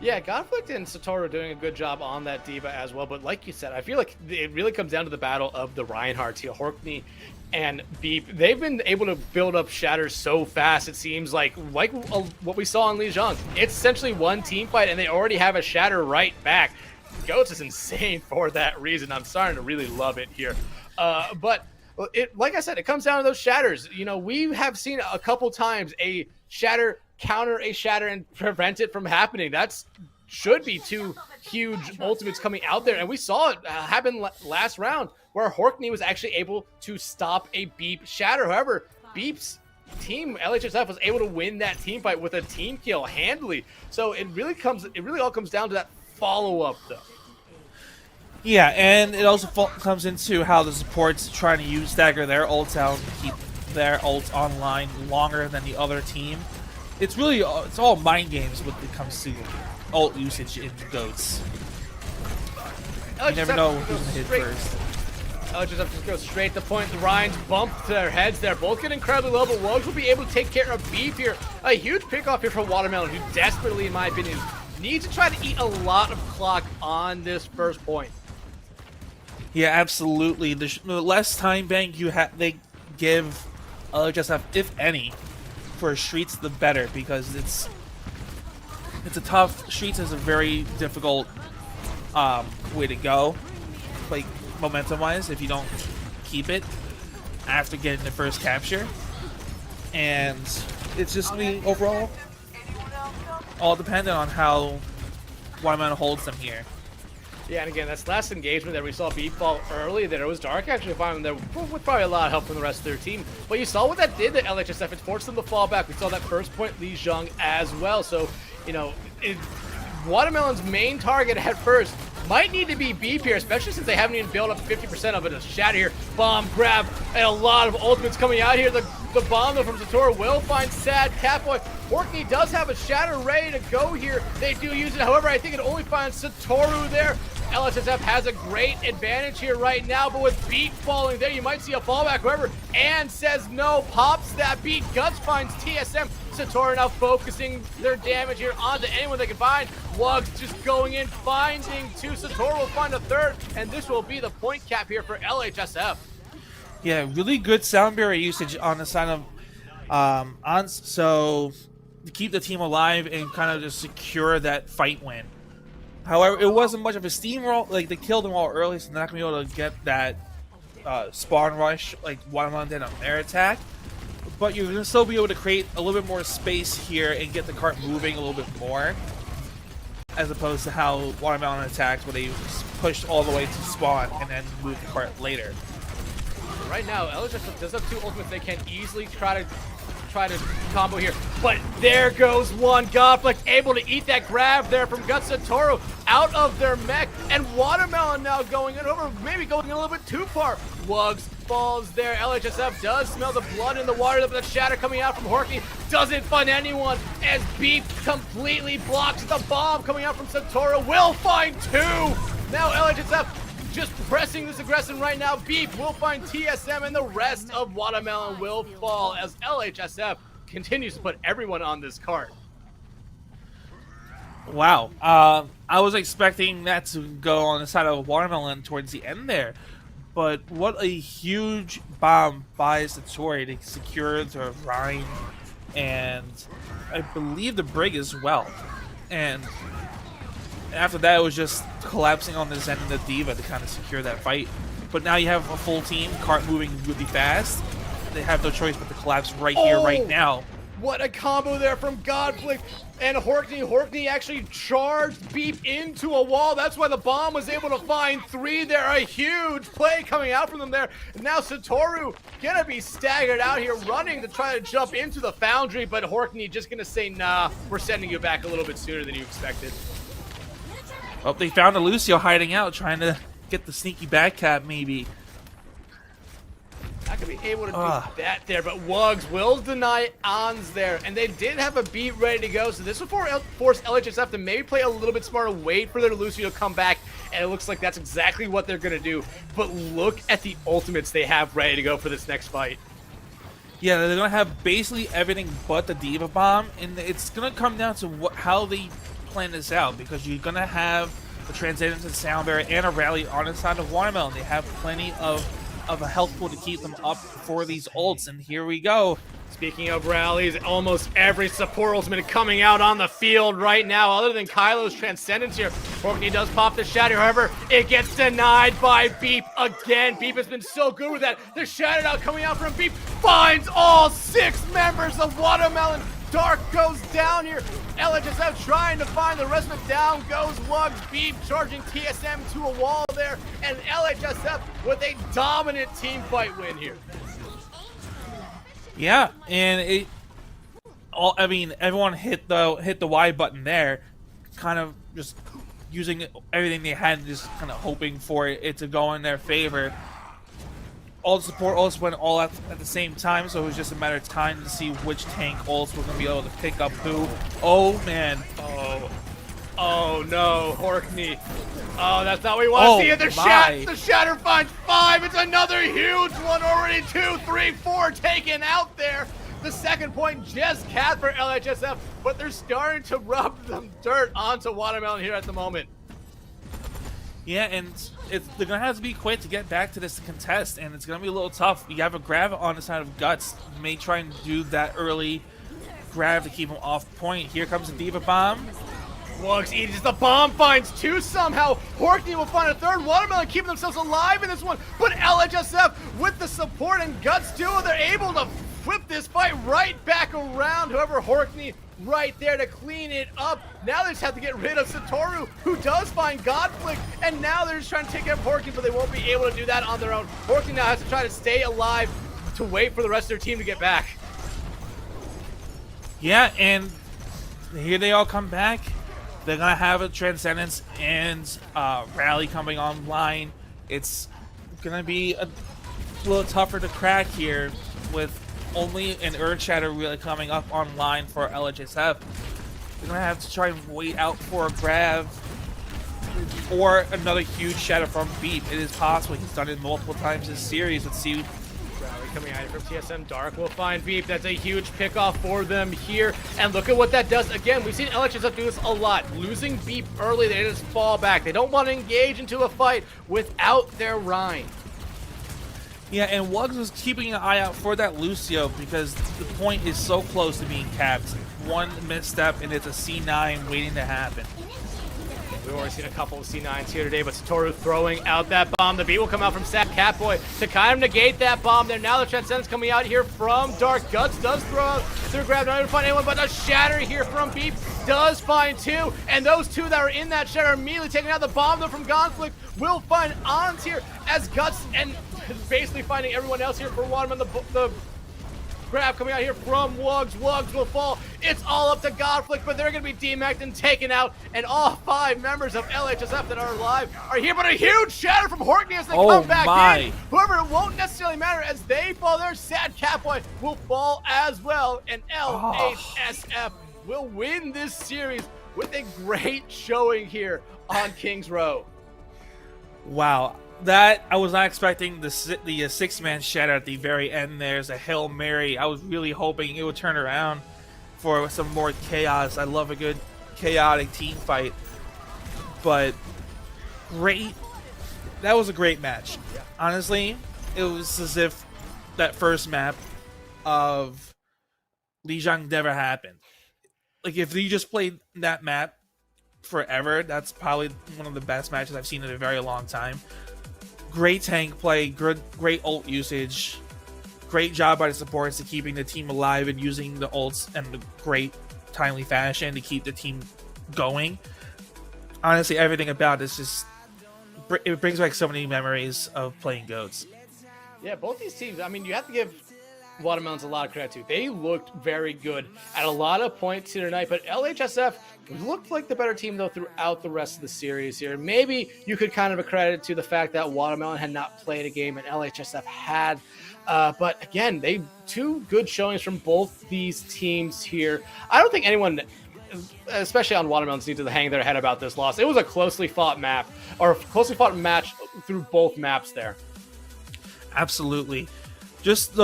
Yeah, Godflick and Satoru are doing a good job on that Diva as well, but like you said, I feel like it really comes down to the battle of the Reinhardts here. Horkney and Beep, they've been able to build up Shatters so fast, it seems like what we saw in Lijiang. It's essentially one team fight, and they already have a Shatter right back. Goats is insane for that reason. I'm starting to really love it here. But like I said, it comes down to those Shatters. You know, we have seen a couple times a Shatter counter a Shatter and prevent it from happening. That's should be 2 huge ultimates coming out there, and we saw it happen last round where Horkney was actually able to stop a Beep Shatter. However, Beep's team, LHSF, was able to win that team fight with a team kill handily. So it really all comes down to that follow-up, though. Yeah, and it also comes into how the supports trying to stagger their ults out and keep their ults online longer than the other team. It's all mind games when it comes to ult usage in Goats. You never know who's going to hit first. LHSF just goes straight to point. The Ryans bump their heads there. Both get incredibly low, but Wogs will be able to take care of Beef here. A huge pickoff here from Watermelon, who desperately, in my opinion, needs to try to eat a lot of clock on this first point. Yeah, absolutely. The less time bank they give LHSF, if any, for Streets, the better, because it's It's a tough. Streets is a very difficult way to go, like momentum-wise, if you don't keep it after getting the first capture. And it's just me overall all dependent on how Watermelon holds them here. Yeah, and again, that's last engagement that we saw Beep fall early. There was Dark actually finding there with probably a lot of help from the rest of their team. But you saw what that did to LHSF. It forced them to fall back. We saw that first point, Li Zhang, as well. So, you know, Watermelon's main target at first might need to be Beep here, especially since they haven't even built up 50% of it. A shatter here, bomb grab, and a lot of ultimates coming out here. The bomb though from Satoru will find Sad Catboy. Orkney does have a shatter ready to go here. They do use it, however, I think it only finds Satoru there. LSSF has a great advantage here right now, but with Beat falling there, you might see a fallback. However, Ann says no, pops that Beat. Guts finds TSM. Satoru now focusing their damage here onto anyone they can find. Wugs just going in, finding two. Satoru will find a third, and this will be the point cap here for LHSF. Yeah, really good sound barrier usage on the side of Ans, so to keep the team alive and kind of just secure that fight win. However, it wasn't much of a steamroll. Like, they killed them all early, so they're not going to be able to get that spawn rush like Watermelon did on their attack. But you're going to still be able to create a little bit more space here and get the cart moving a little bit more, as opposed to how Watermelon attacks, where they pushed all the way to spawn and then move the cart later. Right now, LHSF does have two ultimates they can easily try to combo here, but there goes one. Godflick able to eat that grab there from Guts. Satoru out of their mech, and Watermelon now going in over, maybe going a little bit too far. Wugs falls there. LHSF does smell the blood in the water, but the shatter coming out from Horky doesn't find anyone as Beep completely blocks the bomb coming out from Satoru. Will find two. Now LHSF just pressing this aggression right now. Beep will find TSM, and the rest of Watermelon will fall as LHSF continues to put everyone on this cart. Wow. I was expecting that to go on the side of Watermelon towards the end there. But what a huge bomb by Satori to secure the Rhine and I believe the Brig as well. And after that, it was just collapsing on the Zen and the Diva to kind of secure that fight. But now you have a full team, cart moving really fast. They have no choice but to collapse right here, right now. What a combo there from Godflick and Horkney. Horkney actually charged Beep into a wall. That's why the bomb was able to find three there. A huge play coming out from them there. And now Satoru gonna be staggered out here, running to try to jump into the foundry, but Horkney just gonna say, nah, we're sending you back a little bit sooner than you expected. Oh, they found a Lucio hiding out, trying to get the sneaky back cap, maybe. Not gonna be able to do that there, but Wugs will deny Ons there, and they did have a beat ready to go, so this will force LHSF to maybe play a little bit smarter, wait for their Lucio to come back, and it looks like that's exactly what they're gonna do. But look at the ultimates they have ready to go for this next fight. Yeah, they're gonna have basically everything but the Diva Bomb, and it's gonna come down to how they plan this out, because you're gonna have a transition to sound barrier and a rally on the side of Watermelon. They have plenty of a health pool to keep them up for these ults, and here we go. Speaking of rallies, almost every support ultimate coming out on the field right now, other than Kylo's Transcendence here. Orkney does pop the shatter, however, it gets denied by Beep again. Beep has been so good with that. The shatter now coming out from Beep finds all 6 members of Watermelon. Dark goes down here. LHSF trying to find the rest of it. Down goes Wugs. Beep charging TSM to a wall there. And LHSF with a dominant team fight win here. Yeah, and everyone hit the Y button there, kind of just using everything they had, just kind of hoping for it to go in their favor. All the support ults went all at the same time, so it was just a matter of time to see which tank ults were going to be able to pick up who. Oh, man. Oh no, Horkney. Oh, that's not what we want to see. The shatter finds 5. It's another huge one already. 2, 3, 4 taken out there. The second point just capped for LHSF, but they're starting to rub some dirt onto Watermelon here at the moment. Yeah, and they're going to have to be quick to get back to this contest, and it's going to be a little tough. You have a grab on the side of Guts. You may try and do that early grab to keep him off point. Here comes the Diva Bomb. Wugs eats the bomb, finds two somehow. Horkney will find a third. Watermelon keeping themselves alive in this one. But LHSF with the support and guts duo, they're able to flip this fight right back around. However, Horkney right there to clean it up. Now they just have to get rid of Satoru, who does find Godflick, and now they're just trying to take care of Horkney, but they won't be able to do that on their own. Horkney now has to try to stay alive to wait for the rest of their team to get back. Yeah, and here they all come back. They're going to have a Transcendence and Rally coming online. It's going to be a little tougher to crack here with only an Earth Shatter really coming up online for LHSF. They're going to have to try and wait out for a grab or another huge shatter from Beep. It is possible. He's done it multiple times this series. Let's see. Rally coming out from TSM. Dark will find Beep. That's a huge pickoff for them here. And look at what that does. Again, we've seen LHSF do this a lot. Losing Beep early, they just fall back. They don't want to engage into a fight without their Rhine. Yeah, and Wugs was keeping an eye out for that Lucio because the point is so close to being capped. One misstep and it's a C9 waiting to happen. We've already seen a couple of C9s here today, but Satoru throwing out that bomb. The beat will come out from Sat Catboy to kind of negate that bomb there. Now the Transcendence coming out here from Dark. Guts does throw out through grab, not able to find anyone, but a shatter here from Beep does find two. And those two that are in that shatter are immediately taking out the bomb though from Conflict. Will find Ons here as Guts and basically finding everyone else here for Waterman. The grab coming out here from Wugs. Wugs will fall. It's all up to Godflick, but they're going to be DMAC'd and taken out. And all 5 members of LHSF that are alive are here. But a huge shatter from Horkney as they come back in. However, it won't necessarily matter as they fall there. Sad Catboy will fall as well. And LHSF will win this series with a great showing here on Kings Row. Wow. That, I was not expecting the 6-man shatter at the very end. There's a Hail Mary. I was really hoping it would turn around for some more chaos. I love a good chaotic team fight. But great. That was a great match. Honestly, it was as if that first map of Lijiang never happened. Like, if you just played that map forever, that's probably one of the best matches I've seen in a very long time. Great tank play, great ult usage, great job by the supports to keeping the team alive and using the ults in a great, timely fashion to keep the team going. Honestly, everything about this just it brings back so many memories of playing GOATs. Yeah, both these teams, I mean, you have to give Watermelons a lot of credit too. They looked very good at a lot of points here tonight, but LHSF looked like the better team though throughout the rest of the series here. Maybe you could kind of accredit to the fact that Watermelon had not played a game and LHSF had. But again, they 2 good showings from both these teams here. I don't think anyone, especially on Watermelons, needs to hang their head about this loss. It was a closely fought map, or closely fought match through both maps there. Absolutely. Just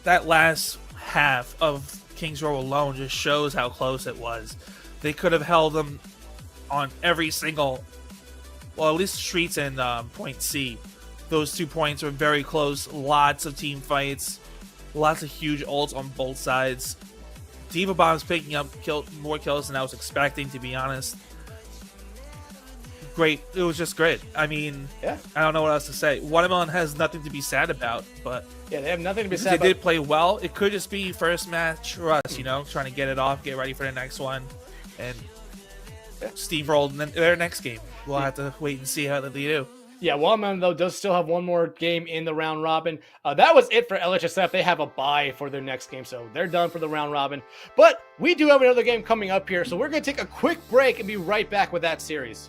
that last half of Kings Row alone just shows how close it was. They could have held them on every single, well, at least Streets and Point C. Those 2 points were very close. Lots of team fights, lots of huge ults on both sides. Diva Bomb's picking up more kills than I was expecting, to be honest. Great. It was just great. I mean, yeah. I don't know what else to say. Watermelon has nothing to be sad about, but yeah, they have nothing to be sad about. They did play well. It could just be first match for us, trying to get it off, get ready for the next one, and steamroll their next game. We'll have to wait and see how they do. Yeah, Watermelon, though, does still have one more game in the round robin. That was it for LHSF. They have a bye for their next game, so they're done for the round robin. But we do have another game coming up here, so we're going to take a quick break and be right back with that series.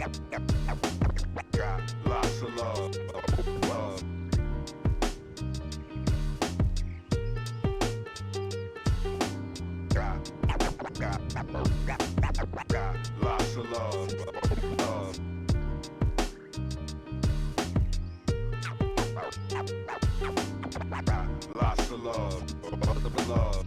Got lots of love, love. Got lots of love, love. Got lots of love, love. Got lots of love, love.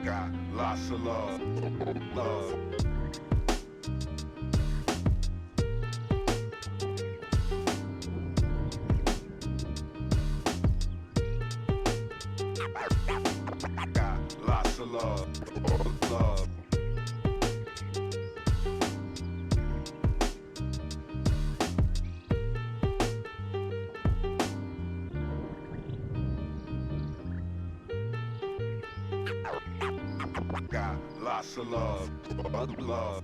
Got lots of love, love. Got lots of love, love. Got lots of love, love.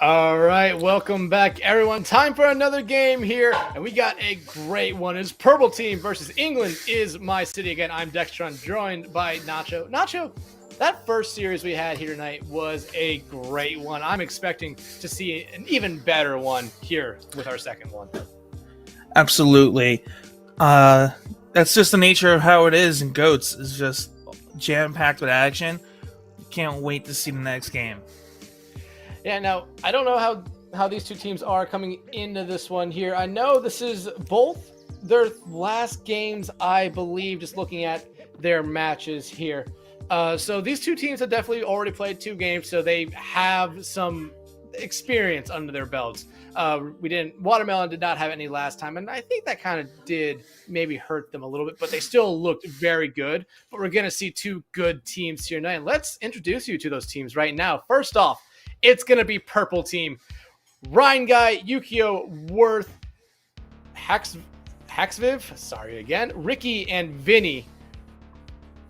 All right, welcome back, everyone. Time for another game here, and we got a great one. It's Purple Team versus England is my city. Again, I'm Dextron, joined by Nacho. Nacho, that first series we had here tonight was a great one. I'm expecting to see an even better one here with our second one. Absolutely. That's just the nature of how it is in GOATS. It's just jam-packed with action. Can't wait to see the next game. Yeah, now, I don't know how these two teams are coming into this one here. I know this is both their last games, I believe, just looking at their matches here. So these two teams have definitely already played 2 games, so they have some experience under their belts. Watermelon did not have any last time, and I think that kind of did maybe hurt them a little bit, but they still looked very good. But we're going to see 2 good teams here tonight. Let's introduce you to those teams right now. First off, it's going to be Purple Team. Ryan Guy, Yukio, Worth, Haxviv, sorry again, Ricky, and Vinny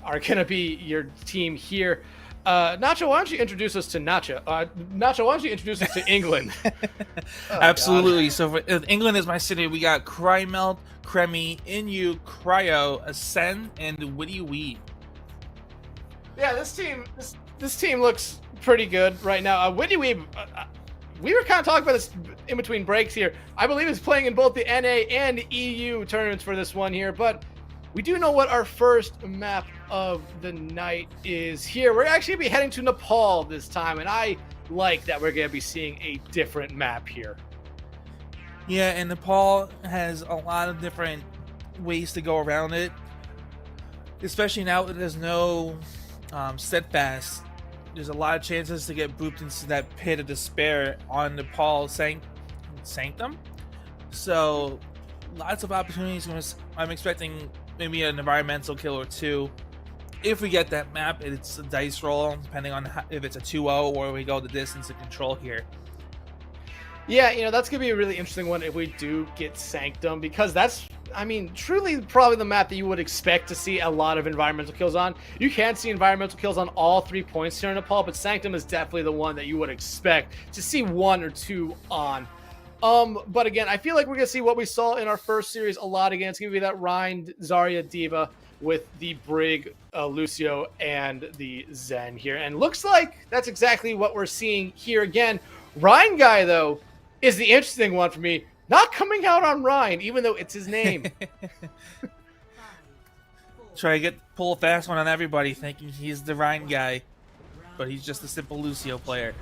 are going to be your team here. Nacho, why don't you introduce us to Nacho? Nacho, why don't you introduce us to England? Absolutely. So for, England is my city. We got Crymelt, Cremy, Inu, Cryo, Ascend, and Witty Wee. Yeah, this team looks pretty good right now. Whitney Weeb, we were kind of talking about this in between breaks here. I believe he's playing in both the NA and EU tournaments for this one here, but we do know what our first map of the night is here. We're actually going to be heading to Nepal this time, and I like that we're going to be seeing a different map here. Yeah, and Nepal has a lot of different ways to go around it, especially now that there's no steadfast. There's a lot of chances to get booped into that pit of despair on Nepal Sanctum. So lots of opportunities. I'm expecting maybe an environmental kill or 2. If we get that map, it's a dice roll, depending on if it's a 2-0 or we go the distance of control here. Yeah, that's going to be a really interesting one if we do get Sanctum, because that's, truly probably the map that you would expect to see a lot of environmental kills on. You can see environmental kills on all 3 points here in Nepal, but Sanctum is definitely the one that you would expect to see 1 or 2 on. But again, I feel like we're going to see what we saw in our first series a lot again. It's going to be that Rhine, Zarya, Diva with the Brig, Lucio, and the Zen here. And looks like that's exactly what we're seeing here again. Rhine Guy, though, is the interesting one for me. Not coming out on Ryan, even though it's his name. Try to pull a fast one on everybody, thinking he's the Ryan Guy, but he's just a simple Lucio player.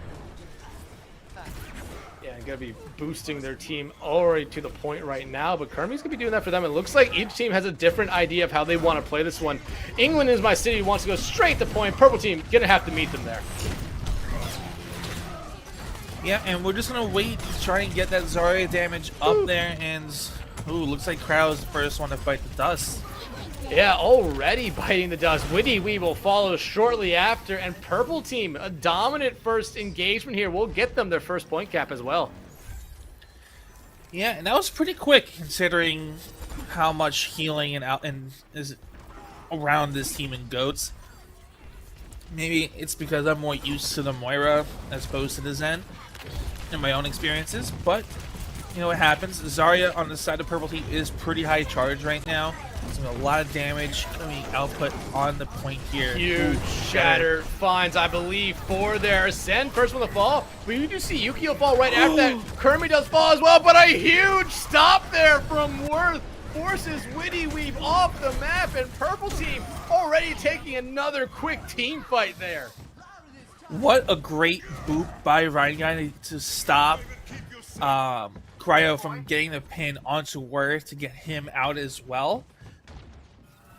Yeah, going to be boosting their team already to the point right now, but Kermie's going to be doing that for them. It looks like each team has a different idea of how they want to play this one. England is my city, wants to go straight to point. Purple team, going to have to meet them there. Yeah, and we're just going to wait to try and get that Zarya damage up there, and looks like Crow is the first one to bite the dust. Yeah, already biting the dust. Witty Wee will follow shortly after, and Purple Team, a dominant first engagement here. We'll get them their first point cap as well. Yeah, and that was pretty quick considering how much healing and is around this team in GOATS. Maybe it's because I'm more used to the Moira as opposed to the Zen in my own experiences, but what happens. Zarya on the side of Purple Team is pretty high charge right now. So a lot of damage coming output on the point here. Huge shatter finds, I believe, for their Ascend. First one to fall. We do see Yukio fall right after that. Kermie does fall as well, but a huge stop there from Worth forces Witty Weave off the map, and Purple Team already taking another quick team fight there. What a great boop by Ryan Guy to stop Cryo from getting the pin onto Worth to get him out as well.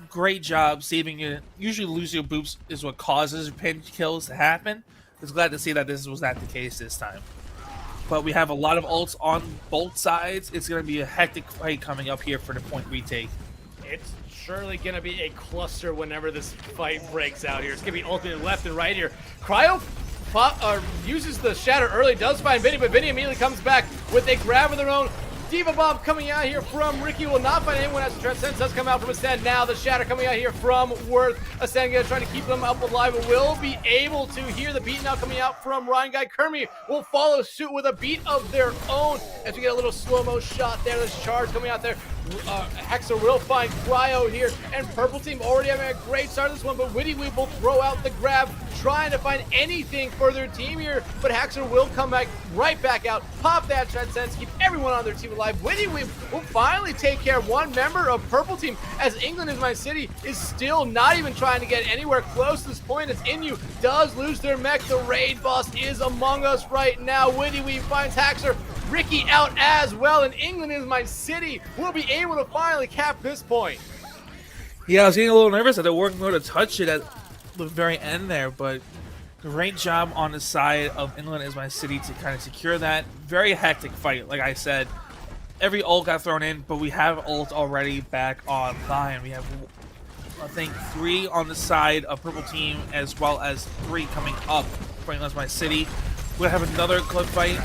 Great job saving it. Usually Lucio boops is what causes pin kills to happen. I was glad to see that this was not the case this time. But we have a lot of ults on both sides. It's going to be a hectic fight coming up here for the point retake. It's surely going to be a cluster whenever this fight breaks out here. It's going to be ultimate left and right here. Cryo uses the shatter early, does find Vinny, but Vinny immediately comes back with a grab of their own. Diva Bomb coming out here from Ricky will not find anyone as the Transcendence does come out from Ascend. Now the Shatter coming out here from Worth. Ascend gonna try to keep them up alive, but will be able to hear the beat now coming out from Ryan Guy. Kermie will follow suit with a beat of their own as we get a little slow-mo shot there. This charge coming out there. Hexer will find Cryo here, and Purple Team already having a great start of this one, but Witty Weave will throw out the grab, trying to find anything for their team here, but Hexer will come back right back out, pop that Transcendence, keep everyone on their team alive. Witty Weave will finally take care of one member of Purple Team, as England is My City is still not even trying to get anywhere close to this point, as Inu does lose their mech. The raid boss is among us right now. Witty Weave finds Hexer, Ricky out as well, and England is My City will be able to finally cap this point. Yeah, I was getting a little nervous that they weren't going to touch it at the very end there, but great job on the side of England is My City to kind of secure that. Very hectic fight, like I said. Every ult got thrown in, but we have ult already back online. We have, I think, 3 on the side of Purple Team, as well as 3 coming up for England is My City. We'll have another clip fight.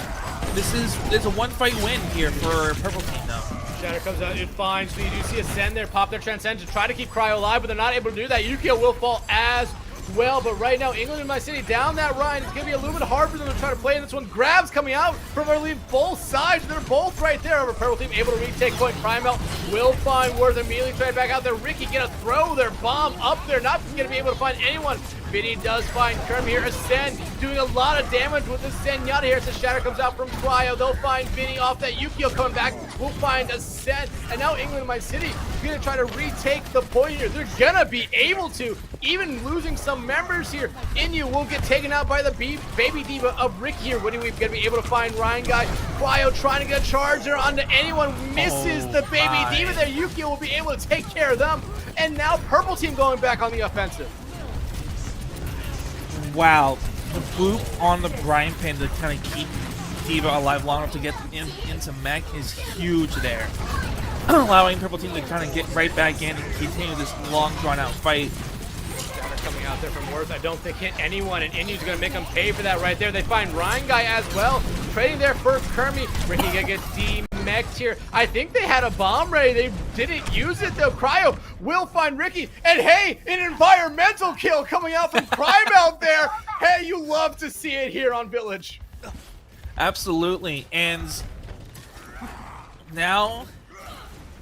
It's a one-fight win here for Purple Team now. Shatter comes out, it finds, so you do see Ascend there, pop their Transcend to try to keep Cryo alive, but they're not able to do that. Yukio will fall as well, but right now, England in My City down that Ryan. It's going to be a little bit hard for them to try to play in this one. Grabs coming out from early both sides. They're both right there. Over Purple Team able to retake point. Primal will find Worth immediately trying back out there. Ricky gonna throw their bomb up there. Not going to be able to find anyone. Vinny does find Kerm here. Ascend doing a lot of damage with this Zenyatta here. So Shatter comes out from Cryo. They'll find Vinny off that. Yukio coming back. We'll find Ascend. And now England in My City is going to try to retake the point here. They're going to be able to, even losing some members here. Inu will get taken out by the baby diva of Rick here. What are we going to be able to find Ryan Guy? Cryo trying to get a charge there onto anyone. Misses the baby diva there. Yukio will be able to take care of them. And now Purple Team going back on the offensive. Wow, the boop on the Brian pin to kind of keep Diva alive long enough to get into mech is huge there. Allowing Purple Team to kind of get right back in and continue this long drawn-out fight. Coming out there from Worth, I don't think hit anyone, and Inu's gonna make them pay for that right there. They find Ryan Guy as well, trading there for Kermie. Ricky gonna get demech'd here. I think they had a bomb ready. They didn't use it though. Cryo will find Ricky, and hey, an environmental kill coming out from Crime out there. Hey, you love to see it here on Village. Absolutely, and now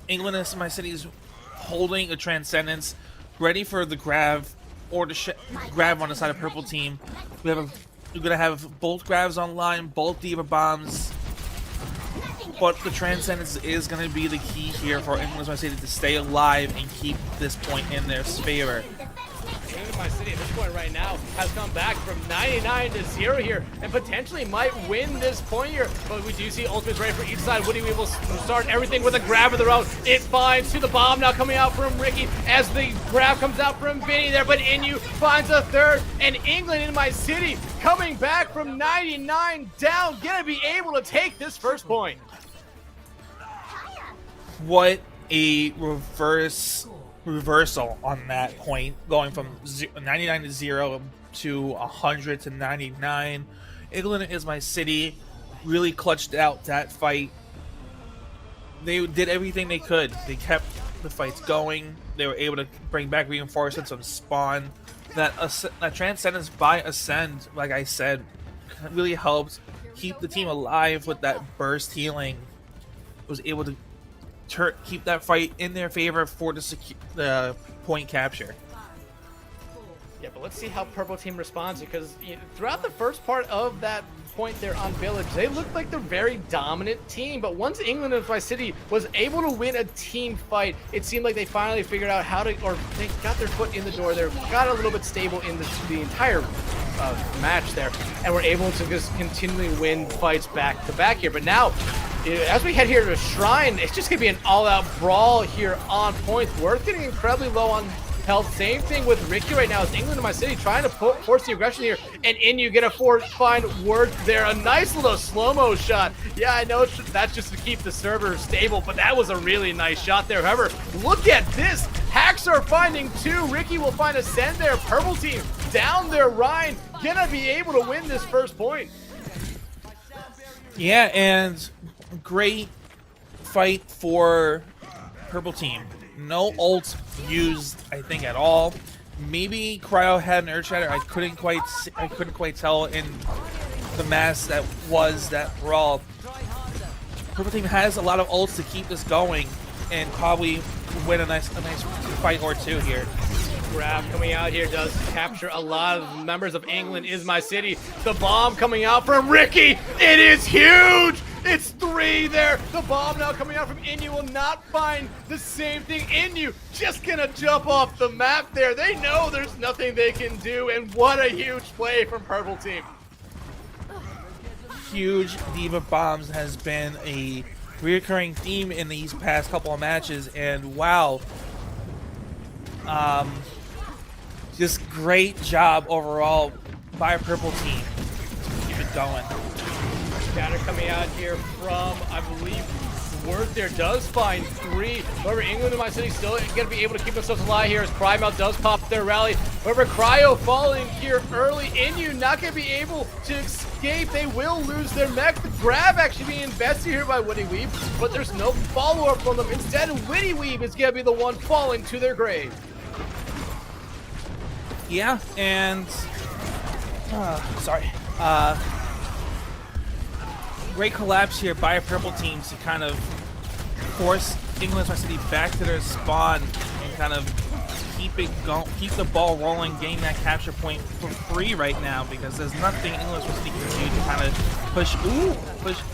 England is My City is holding a Transcendence, ready for the grab or the grab on the side of Purple Team. We're gonna have both grabs online, both Diva Bombs, but the Transcendence is gonna be the key here for England My City to stay alive and keep this point in their favor. England My City at this point right now has come back from 99 to 0 here and potentially might win this point here, but we do see ultimates ready for each side. Witty Weave will start everything with a grab of their own. It finds to the bomb now coming out from Ricky as the grab comes out from Vinny there, but Inu finds a third, and England in My City coming back from 99 down, gonna be able to take this first point. What a reversal on that point, going from 99 to 0 to 100 to 99. England is My City really clutched out that fight. They did everything they could. They kept the fights going. They were able to bring back reinforcements on spawn. That Transcendence by Ascend, like I said, really helped keep the team alive with that burst healing. Was able to keep that fight in their favor for the point capture. Yeah, but let's see how Purple Team responds, because throughout the first part of that point there on Village, they looked like the very dominant team, but once England and My City was able to win a team fight, it seemed like they finally figured out how to, or they got their foot in the door there, got a little bit stable in the entire match there, and were able to just continually win fights back to back here. But now, as we head here to Shrine, it's just going to be an all-out brawl here on points. Worth getting incredibly low on health. Same thing with Ricky right now. It's England and My City trying to force the aggression here, and you get a find Worth there. A nice little slow-mo shot. Yeah, I know that's just to keep the server stable, but that was a really nice shot there. However, look at this. Hacks are finding 2. Ricky will find Ascend there. Purple Team down there. Ryan gonna be able to win this first point. Yeah, and great fight for Purple Team. No ult used, I think, at all. Maybe Cryo had an Earth Shatter. I couldn't quite tell in the mass that was that brawl. Purple Team has a lot of ults to keep this going and probably win a nice fight or two here. Grab coming out here does capture a lot of members of England is my city. The bomb coming out from Ricky. It is huge. It's 3 there. The bomb now coming out from Inu will not find the same thing. Inu just gonna jump off the map there. They know there's nothing they can do, and what a huge play from Purple Team. Huge diva bombs has been a reoccurring theme in these past couple of matches, and wow. Just great job overall by Purple Team to keep it going. Scatter coming out here from, I believe, Worth there does find 3. However, England and my city still going to be able to keep themselves alive here as Primal does pop their rally. However, Cryo falling here early. Inu not going to be able to escape. They will lose their mech. The grab actually being invested here by Witty Weave, but there's no follow-up from them. Instead, Witty Weave is going to be the one falling to their grave. Yeah, and great collapse here by Purple Team to kind of force England's My City back to their spawn and kind of keep it going, keep the ball rolling, gain that capture point for free right now because there's nothing England's My City can do to kind of push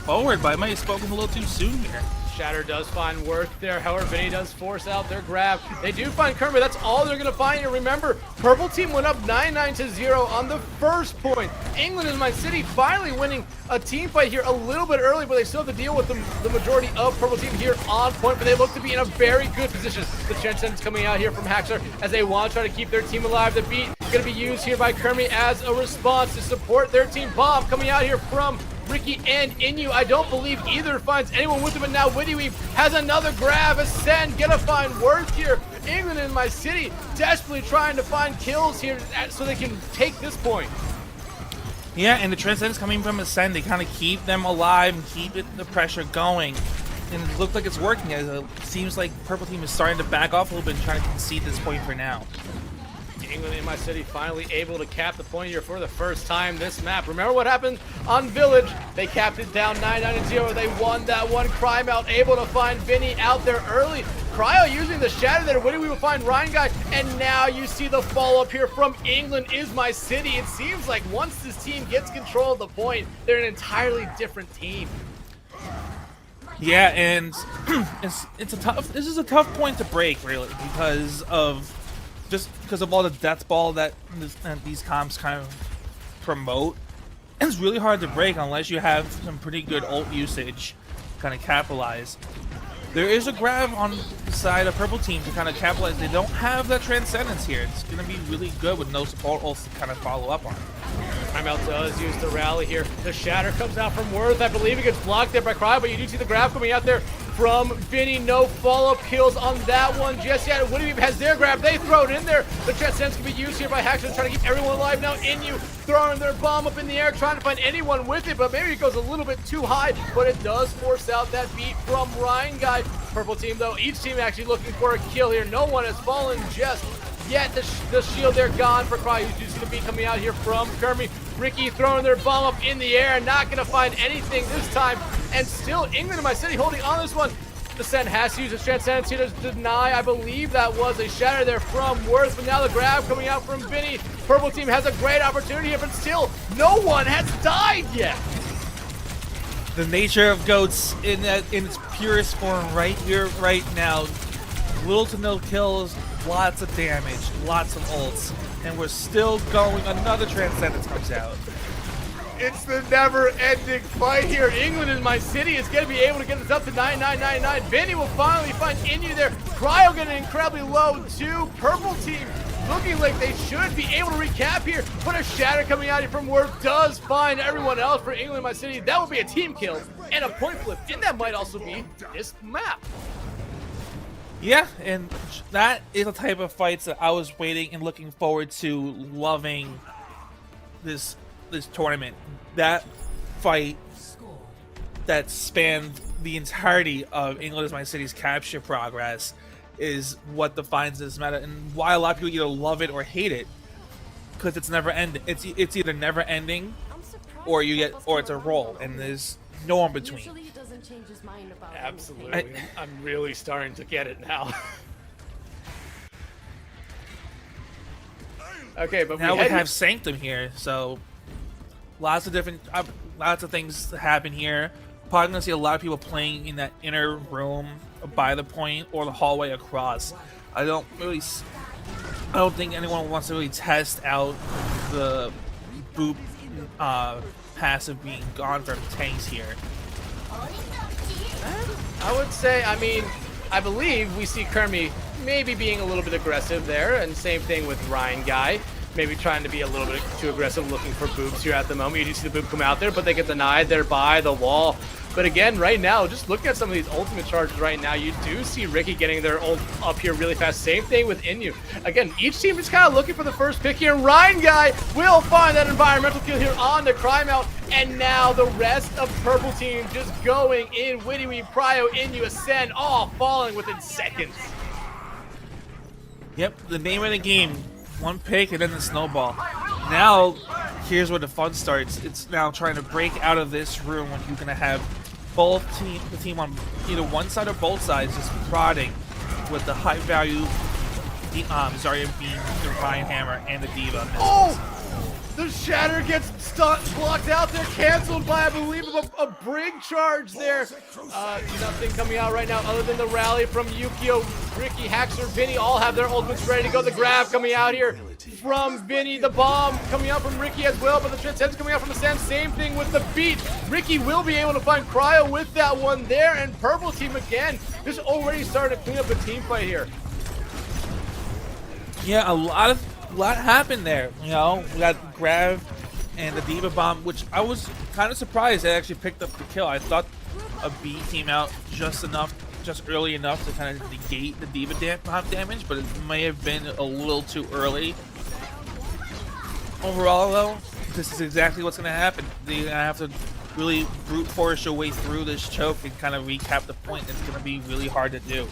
forward. But I might have spoken a little too soon here. Shatter does find Worth there. However, Vinny does force out their grab. They do find Kermit. That's all they're going to find here. Remember, Purple Team went up 9-9-0 on the first point. England and my city finally winning a team fight here a little bit early, but they still have to deal with the majority of Purple Team here on point, but they look to be in a very good position. The Transcendence coming out here from Haxor as they want to try to keep their team alive. The beat going to be used here by Kermit as a response to support their team. Bomb coming out here from Ricky and Inu. I don't believe either finds anyone with him, and now Witty Weave has another grab. Ascend, gonna find Worth here. England and my city desperately trying to find kills here so they can take this point. Yeah, and the Transcendence coming from Ascend, they kind of keep them alive and keep the pressure going. And it looks like it's working. It seems like Purple Team is starting to back off a little bit and trying to concede this point for now. England in my city finally able to cap the point here for the first time this map. Remember what happened on Village? They capped it down 9-9-0. They won that one. Crime out able to find Vinny out there early. Cryo using the shatter there. Where do we will find Ryan Guy? And now you see the follow-up here from England is my city. It seems like once this team gets control of the point, they're an entirely different team. Yeah, and this is a tough point to break really because of all the death ball that these comps kind of promote. And it's really hard to break unless you have some pretty good ult usage to kind of capitalize. There is a grab on the side of Purple Team to kind of capitalize. They don't have that Transcendence here. It's going to be really good with no support ults to kind of follow up on. Timeout does use the rally here. The shatter comes out from Worth. I believe it gets blocked there by Cry, but you do see the grab coming out there from Vinny. No follow-up kills on that one just yet. Witty Weave has their grab. They throw it in there. The Transcendence can be used here by Haxor trying to keep everyone alive. Now Inu throwing their bomb up in the air, trying to find anyone with it, but maybe it goes a little bit too high, but it does force out that beat from Ryan Guy. Purple Team, though, each team actually looking for a kill here. No one has fallen just yet. The shield there gone for Cry. You see the beat coming out here from Kermit. Ricky throwing their bomb up in the air, not going to find anything this time. And still, England and my city holding on this one. The Sen has to use his Transcendence here to deny. I believe that was a shatter there from Worth, but now the grab coming out from Vinny. Purple Team has a great opportunity here, but still, no one has died yet. The nature of goats in its purest form right here, right now. Little to no kills, lots of damage, lots of ults, and we're still going. Another Transcendence comes out. It's the never-ending fight here. England in my city is going to be able to get this up to 9-9-9-9. Vinny will finally find Inu there. Cryo getting incredibly low too. Purple Team looking like they should be able to recap here, but a shatter coming out here from Worth does find everyone else for England in my city. That would be a team kill and a point flip, and that might also be this map. Yeah, and that is the type of fights that I was waiting and looking forward to, loving this tournament. That fight that spanned the entirety of England is My City's capture progress is what defines this meta, and why a lot of people either love it or hate it, because it's never ending. It's either never ending, or it's a roll, and there's no in between. Absolutely. I'm really starting to get it now. Okay, but now we have Sanctum here, so lots of things happen here. Probably gonna see a lot of people playing in that inner room by the point or the hallway across. I don't think anyone wants to really test out the boop passive being gone from tanks here. I would say, I mean, I believe we see Kermie maybe being a little bit aggressive there, and same thing with Ryan Guy. Maybe trying to be a little bit too aggressive, looking for boops here at the moment. You do see the boop come out there, but they get denied there by the wall. But again, right now, just looking at some of these ultimate charges right now, you do see Ricky getting their ult up here really fast. Same thing with Inu. Again, each team is kind of looking for the first pick here. Ryan Guy will find that environmental kill here on the Crime Out. And now the rest of Purple Team just going in. Witty Wee, Prio, Inu, Ascend, all falling within seconds. Yep, the name of the game. One pick and then the snowball. Now, here's where the fun starts. It's now trying to break out of this room when you're going to have the team on either one side or both sides just prodding with the high value Zarya Beam, the Ryan Hammer, and the D.Va. Oh! The Shatter gets blocked out there, canceled by, I believe, a Brig charge there. Nothing coming out right now other than the rally from Yukio, Ricky, Haxor, Vinny all have their ultimates ready to go. The grab coming out here from Vinny, the bomb coming out from Ricky as well, but the transcendence coming out from the Sam. Same thing with the beat. Ricky will be able to find Cryo with that one there, and Purple Team again just already starting to clean up the team fight here. Yeah, a lot happened there. You know, we got Grav and the D.Va bomb, which I was kind of surprised they actually picked up the kill. I thought a B came out just early enough to kind of negate the D.Va bomb damage, but it may have been a little too early. Overall, though, this is exactly what's going to happen. They're going to have to really brute force your way through this choke and kind of recap the point. It's going to be really hard to do.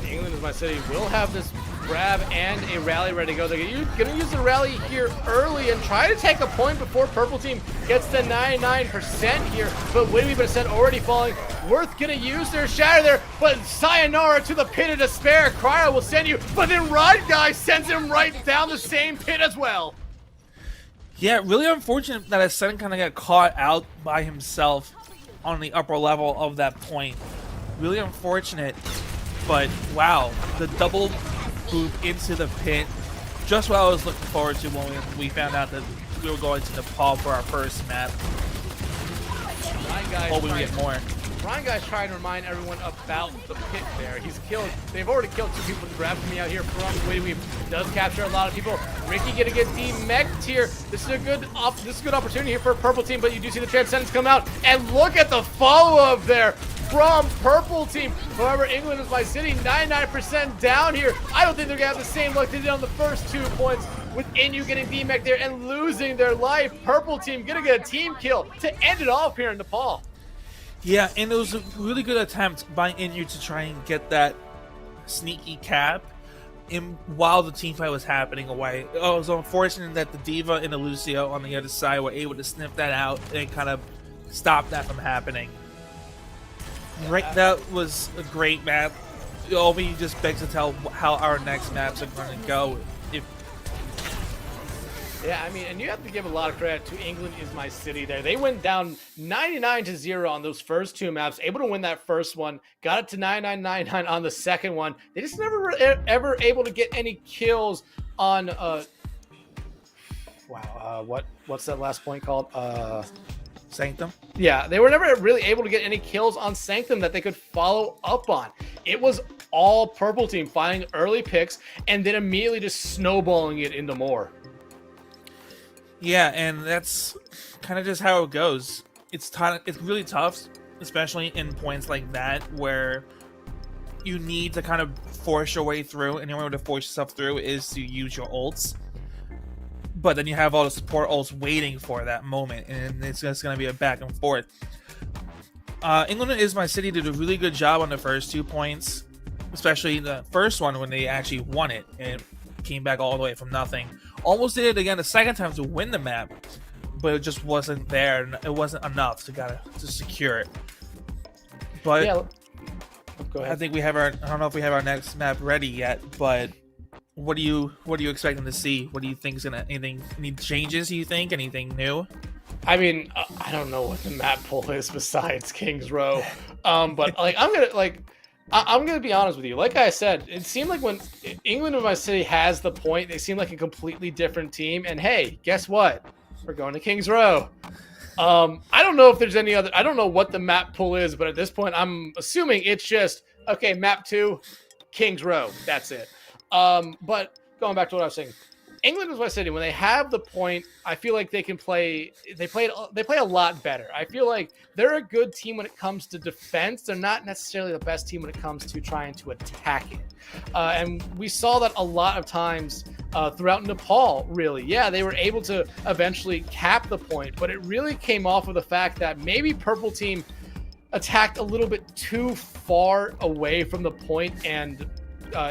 England is My City will have this grab and a rally ready to go. They're going to use the rally here early and try to take a point before Purple Team gets the 99% here. But Witty Percent already falling. Worth going to use their Shatter there, but sayonara to the pit of despair. Cryo will send you, but then Ride Guy sends him right down the same pit as well. Yeah, really unfortunate that Ascend kind of got caught out by himself on the upper level of that point. Really unfortunate. But wow, the double boop into the pit, just what I was looking forward to when we found out that we were going to Nepal for our first map. Hope we get more. Ryan Guy's trying to remind everyone about the pit there. They've already killed 2 people with the grab coming out here from Witty Weave. Does capture a lot of people. Ricky gonna get demeched here. This is a good opportunity here for Purple Team, but you do see the Transcendence come out, and look at the follow-up there from Purple Team. However, England is My City, 99% down here. I don't think they're gonna have the same luck they did on the first 2 points with Inu getting demeched there and losing their life. Purple Team gonna get a team kill to end it off here in Nepal. Yeah, and it was a really good attempt by Inu to try and get that sneaky cap while the team fight was happening away. It was unfortunate that the D.Va and the Lucio on the other side were able to sniff that out and kind of stop that from happening. Right, that was a great map. It only just begs to tell how our next maps are going to go. Yeah, I mean, and you have to give a lot of credit to England is My City there. They went down 99-0 on those first 2 maps, able to win that first one, got it to 99-99 on the second one. They just never were ever able to get any kills on, what's that last point called? Sanctum? Yeah, they were never really able to get any kills on Sanctum that they could follow up on. It was all Purple Team finding early picks and then immediately just snowballing it into more. Yeah, and that's kind of just how it goes. It's really tough, especially in points like that where you need to kind of force your way through, and the only way to force yourself through is to use your ults. But then you have all the support ults waiting for that moment, and it's just going to be a back and forth. England is My City did a really good job on the first 2 points, especially the first one when they actually won it and came back all the way from nothing. Almost did it again the second time to win the map, but it just wasn't there. It wasn't enough to secure it. But Yeah. Go ahead. I think we have I don't know if we have our next map ready yet, but what are you expecting to see? What do you think is any changes? You think anything new? I mean, I don't know what the map pool is besides Kings Row, but like I'm gonna be honest with you. Like I said, it seemed like when England and My City has the point, they seem like a completely different team. And hey, guess what? We're going to Kings Row. I don't know if there's any other. I don't know what the map pool is, but at this point, I'm assuming it's just okay. Map 2, Kings Row. That's it. But going back to what I was saying, England is My City. When they have the point, I feel like they can play. They play a lot better. I feel like they're a good team when it comes to defense. They're not necessarily the best team when it comes to trying to attack it. And we saw that a lot of times throughout Nepal. Really, yeah, they were able to eventually cap the point, but it really came off of the fact that maybe Purple Team attacked a little bit too far away from the point, and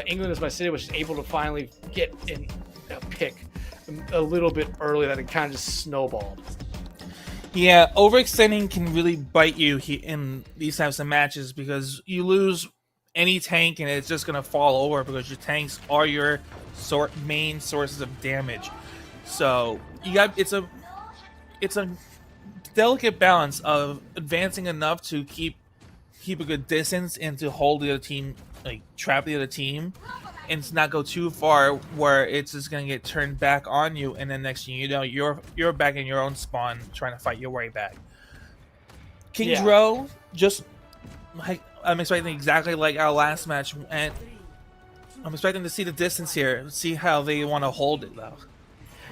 England is My City was just able to finally get in a pick a little bit early that it kind of just snowballed. Yeah, overextending can really bite you in these types of matches because you lose any tank and it's just gonna fall over because your tanks are your main sources of damage. So you got it's a delicate balance of advancing enough to keep a good distance and to hold the other team, like trap the other team, and to not go too far where it's just gonna get turned back on you, and then next thing you know, you're back in your own spawn trying to fight your way back. Kings Row, just like I'm expecting exactly like our last match, and I'm expecting to see the distance here, see how they want to hold it though.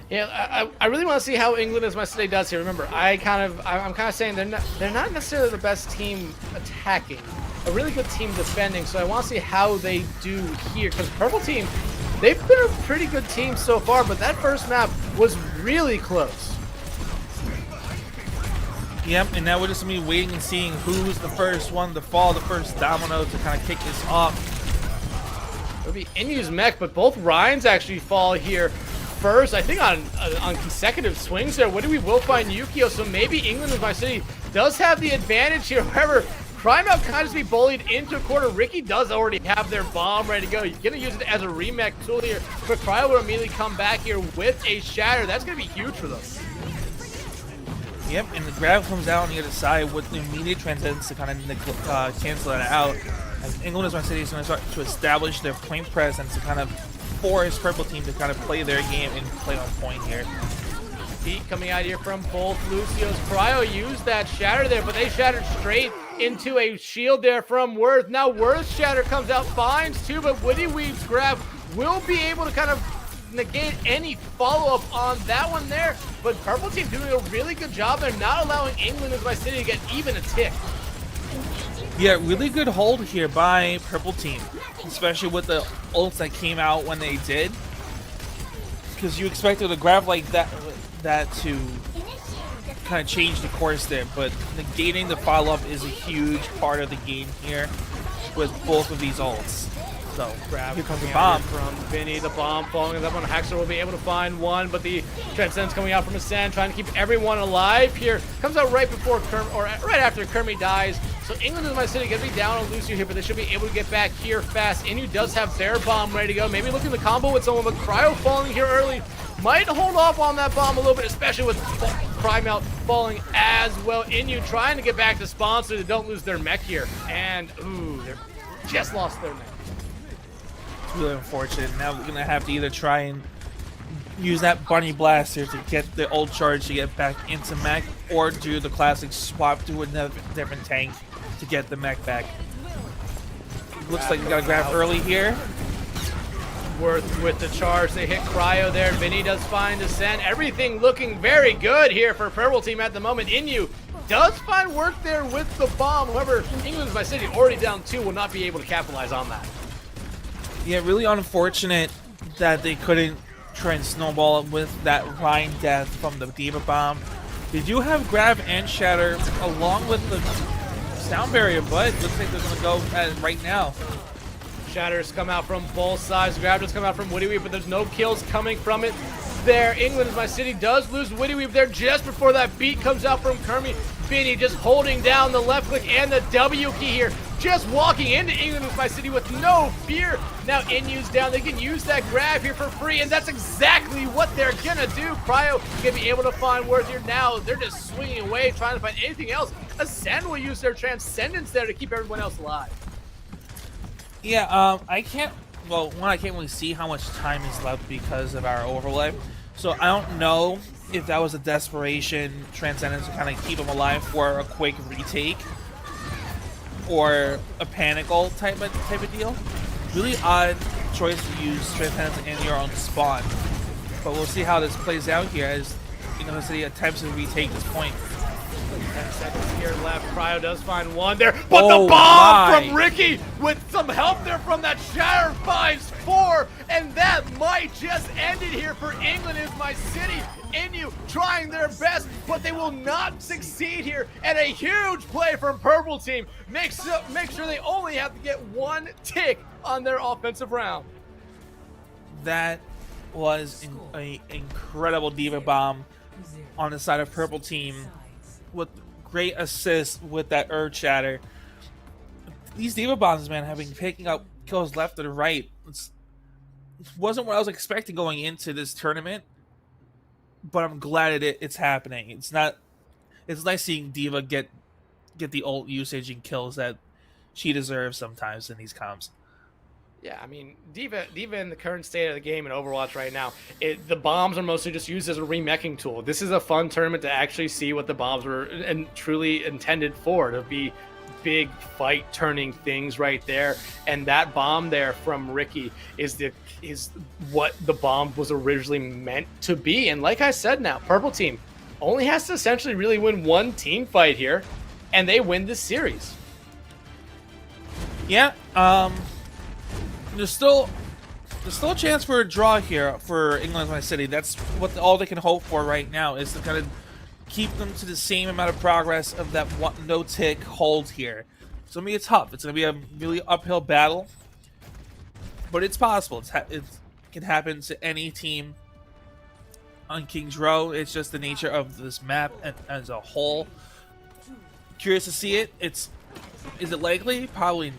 Yeah, I really want to see how England is My City does here. Remember, I'm kind of saying they're not necessarily the best team attacking, a really good team defending. So I want to see how they do here, because Purple Team, they've been a pretty good team so far, but that first map was really close. Yep, and now we're just gonna be waiting and seeing who's the first one to fall, the first domino to kind of kick this off. It'll be Inu's mech, but both Ryans actually fall here first, I think on consecutive swings there. What do we will find Yukio, so maybe England with My City does have the advantage here. However, Crime Out kind of just be bullied into a corner. Ricky does already have their bomb ready to go. He's going to use it as a remech tool here, but Cryo will immediately come back here with a shatter. That's going to be huge for them. Yep, and the grab comes out on the other side with the immediate transcendence to kind of cancel that out. As England is My City is going to start to establish their point presence to kind of force Purple Team to kind of play their game and play on point here. Heat coming out here from both Lucio's. Cryo used that shatter there, but they shattered straight into a shield there from Worth. Now Worth's shatter comes out, finds two, but Woody Weave's grab will be able to kind of negate any follow-up on that one there. But Purple Team doing a really good job. They're not allowing England as My City to get even a tick. Yeah, really good hold here by Purple Team, especially with the ults that came out when they did. Because you expected a grab like that to kind of change the course there, but negating the follow-up is a huge part of the game here with both of these ults. So, Grab here comes the bomb from Vinny. The bomb falling up on Haxor will be able to find one, but the Transcendence coming out from Ascend, trying to keep everyone alive here. Comes out right before right after Kermie dies. So England is My City gonna be down on Lucio here, but they should be able to get back here fast. Inu does have their bomb ready to go. Maybe looking to combo with someone, but Cryo falling here early might hold off on that bomb a little bit, especially with Crime Out falling as well. Inu trying to get back to spawn so they don't lose their mech here. And ooh, they just lost their mech. It's really unfortunate. Now we're gonna have to either try and use that Bunny Blaster to get the ult charge to get back into mech, or do the classic swap to another different tank to get the mech back. Looks like we got to grab early here. Worth with the charge. They hit Cryo there. Vinny does find Ascend. Everything looking very good here for Purple Team at the moment. Inu does find work there with the bomb. However, England is My City already down 2, will not be able to capitalize on that. Yeah, really unfortunate that they couldn't try and snowball with that Ryan death from the Diva Bomb. They do have grab and shatter along with the sound barrier, but looks like they're gonna go at it right now. Shatters come out from both sides. Grabbers come out from Witty Weave, but there's no kills coming from it there. England is my city does lose Witty Weave there just before that beat comes out from Kermie. Binny just holding down the left click and the W key here. Just walking into England is my city with no fear. Now Inu's down. They can use that grab here for free, and that's exactly what they're gonna do. Cryo gonna be able to find worth here now. They're just swinging away, trying to find anything else. Ascend will use their transcendence there to keep everyone else alive. Yeah, I can't really see how much time is left because of our overlay. So I don't know if that was a desperation transcendence to kind of keep him alive for a quick retake or a panicle type of deal. Really odd choice to use transcendence in your own spawn. But we'll see how this plays out here as England City attempts to retake this point. 10 seconds here left. Cryo does find one there, but the bomb from Ricky with some help there from that Shatter finds 4, and that might just end it here for England is my city. Inu trying their best, but they will not succeed here. And a huge play from Purple Team make sure they only have to get 1 tick on their offensive round. That was an incredible Diva Bomb on the side of Purple Team with great assist with that Earth Shatter. These Diva Bombs, man, have been picking up kills left and right. It wasn't what I was expecting going into this tournament, but I'm glad it's happening. It's nice seeing Diva get the ult usage and kills that she deserves sometimes in these comps. Yeah, I mean, Diva in the current state of the game in Overwatch right now, the bombs are mostly just used as a remeching tool. This is a fun tournament to actually see what the bombs were truly intended for, to be big fight turning things right there. And that bomb there from Ricky is what the bomb was originally meant to be. And like I said, now Purple Team only has to essentially really win 1 team fight here, and they win this series. Yeah, There's still a chance for a draw here for England My City. That's all they can hope for right now, is to kind of keep them to the same amount of progress of that no tick hold here. It's gonna be tough. It's gonna be a really uphill battle, but it's possible. It can happen to any team on King's Row. It's just the nature of this map as a whole. Curious to see it. Is it likely? Probably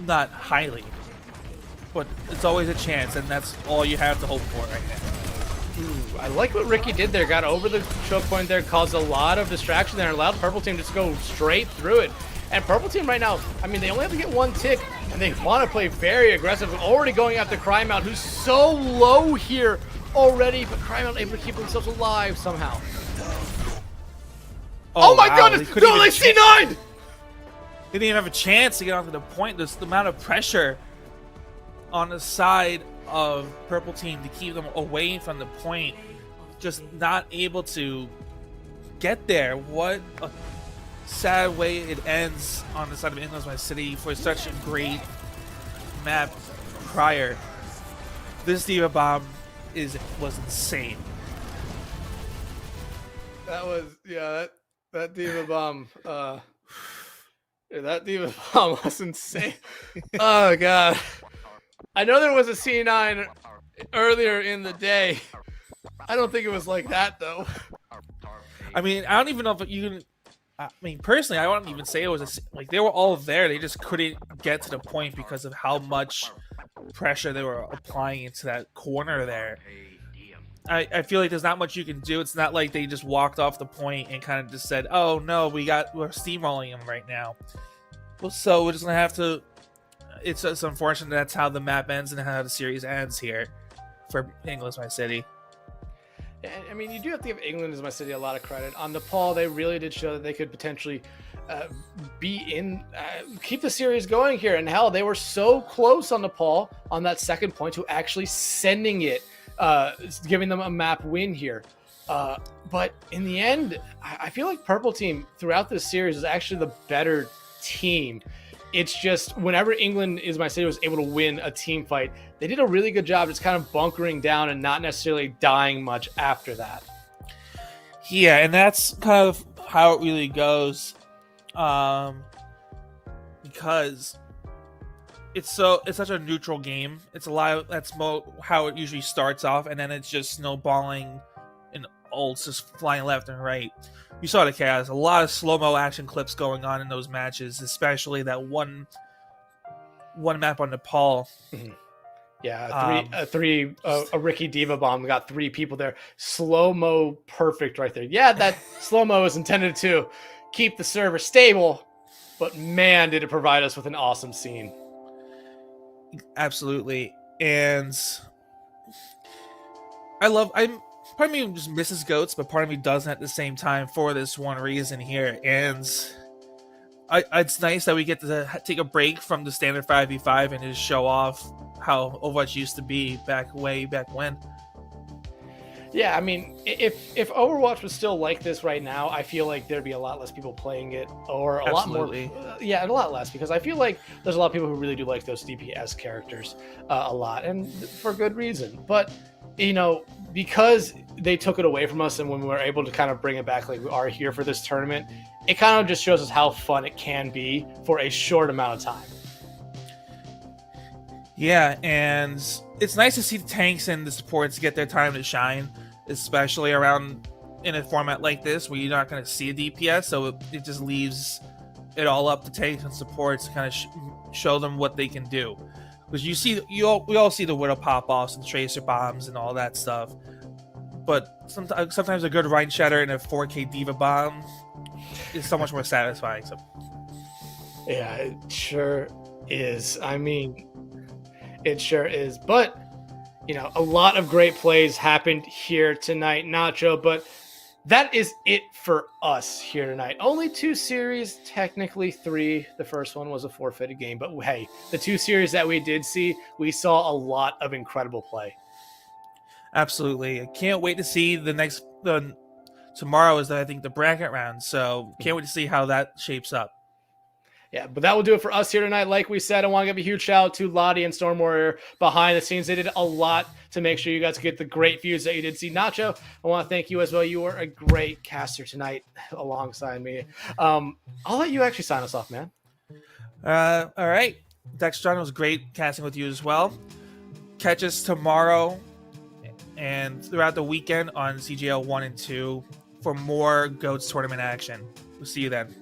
not highly. But it's always a chance, and that's all you have to hope for right now. Ooh, I like what Ricky did there. Got over the choke point there, caused a lot of distraction there, and allowed Purple Team to just go straight through it. And Purple Team right now, I mean, they only have to get 1 tick, and they want to play very aggressive. Already going after Crymount, who's so low here already, but Crymount able to keep themselves alive somehow. Oh my goodness! No, they C9! They didn't even have a chance to get onto the point. There's the amount of pressure on the side of Purple Team to keep them away from the point, just not able to get there. What a sad way it ends on the side of England My City for such a great map prior. This Diva Bomb was insane. That was, yeah, that Diva Bomb, that Diva Bomb was insane. Oh god. I know there was a C9 earlier in the day. I don't think it was like that, though. I mean, I don't even know if you can... I mean, personally, I wouldn't even say it was like they were all there. They just couldn't get to the point because of how much pressure they were applying into that corner there. I feel like there's not much you can do. It's not like they just walked off the point and kind of just said, "Oh no, we're steamrolling them right now." Well, so we're just gonna have to. It's unfortunate that's how the map ends and how the series ends here for England My City. I mean, you do have to give England as my city a lot of credit. On Nepal, they really did show that they could potentially keep the series going here. And hell, they were so close on Nepal on that second point to actually sending it, giving them a map win here. But in the end, I feel like Purple Team throughout this series is actually the better team. It's just whenever England is my city was able to win a team fight, they did a really good job just kind of bunkering down and not necessarily dying much after that. Yeah, and that's kind of how it really goes. because it's such a neutral game. It's a lot of, that's how it usually starts off, and then it's just snowballing and ults just flying left and right. You saw the chaos, a lot of slow-mo action clips going on in those matches, especially that one map on Nepal. Yeah, a Ricky Diva bomb got 3 people there. Slow-mo perfect right there. Yeah, that slow-mo is intended to keep the server stable, but man, did it provide us with an awesome scene. Absolutely. And part of me just misses GOATs, but part of me doesn't at the same time for this one reason here. And it's nice that we get to take a break from the standard 5v5 and just show off how Overwatch used to be way back when. Yeah, I mean, if Overwatch was still like this right now, I feel like there'd be a lot less people playing it, or a Absolutely. lot more. Yeah, a lot less, because I feel like there's a lot of people who really do like those DPS characters a lot, and for good reason. But because they took it away from us, and when we were able to kind of bring it back, like we are here for this tournament, it kind of just shows us how fun it can be for a short amount of time. Yeah, and it's nice to see the tanks and the supports get their time to shine, especially around in a format like this where you're not going to see a DPS, so it just leaves it all up to tanks and supports to kind of show them what they can do. Because we all see the Widow pop-offs and Tracer bombs and all that stuff, but sometimes a good Rhine Shatter and a 4K Diva bomb is so much more satisfying. So yeah, it sure is. I mean, it sure is. But a lot of great plays happened here tonight, Nacho, but that is it for us here tonight. Only 2 series, technically 3. The first one was a forfeited game, but hey, the 2 series that we did see, we saw a lot of incredible play. Absolutely. I can't wait to see tomorrow is, I think, the bracket round, so can't wait to see how that shapes up. Yeah, but that will do it for us here tonight. Like we said, I want to give a huge shout out to Lottie and Storm Warrior behind the scenes. They did a lot to make sure you guys get the great views that you did see. Nacho, I want to thank you as well. You were a great caster tonight alongside me. I'll let you actually sign us off, man. All right. Dextron, was great casting with you as well. Catch us tomorrow and throughout the weekend on CGL 1 and 2 for more GOATS tournament action. We'll see you then.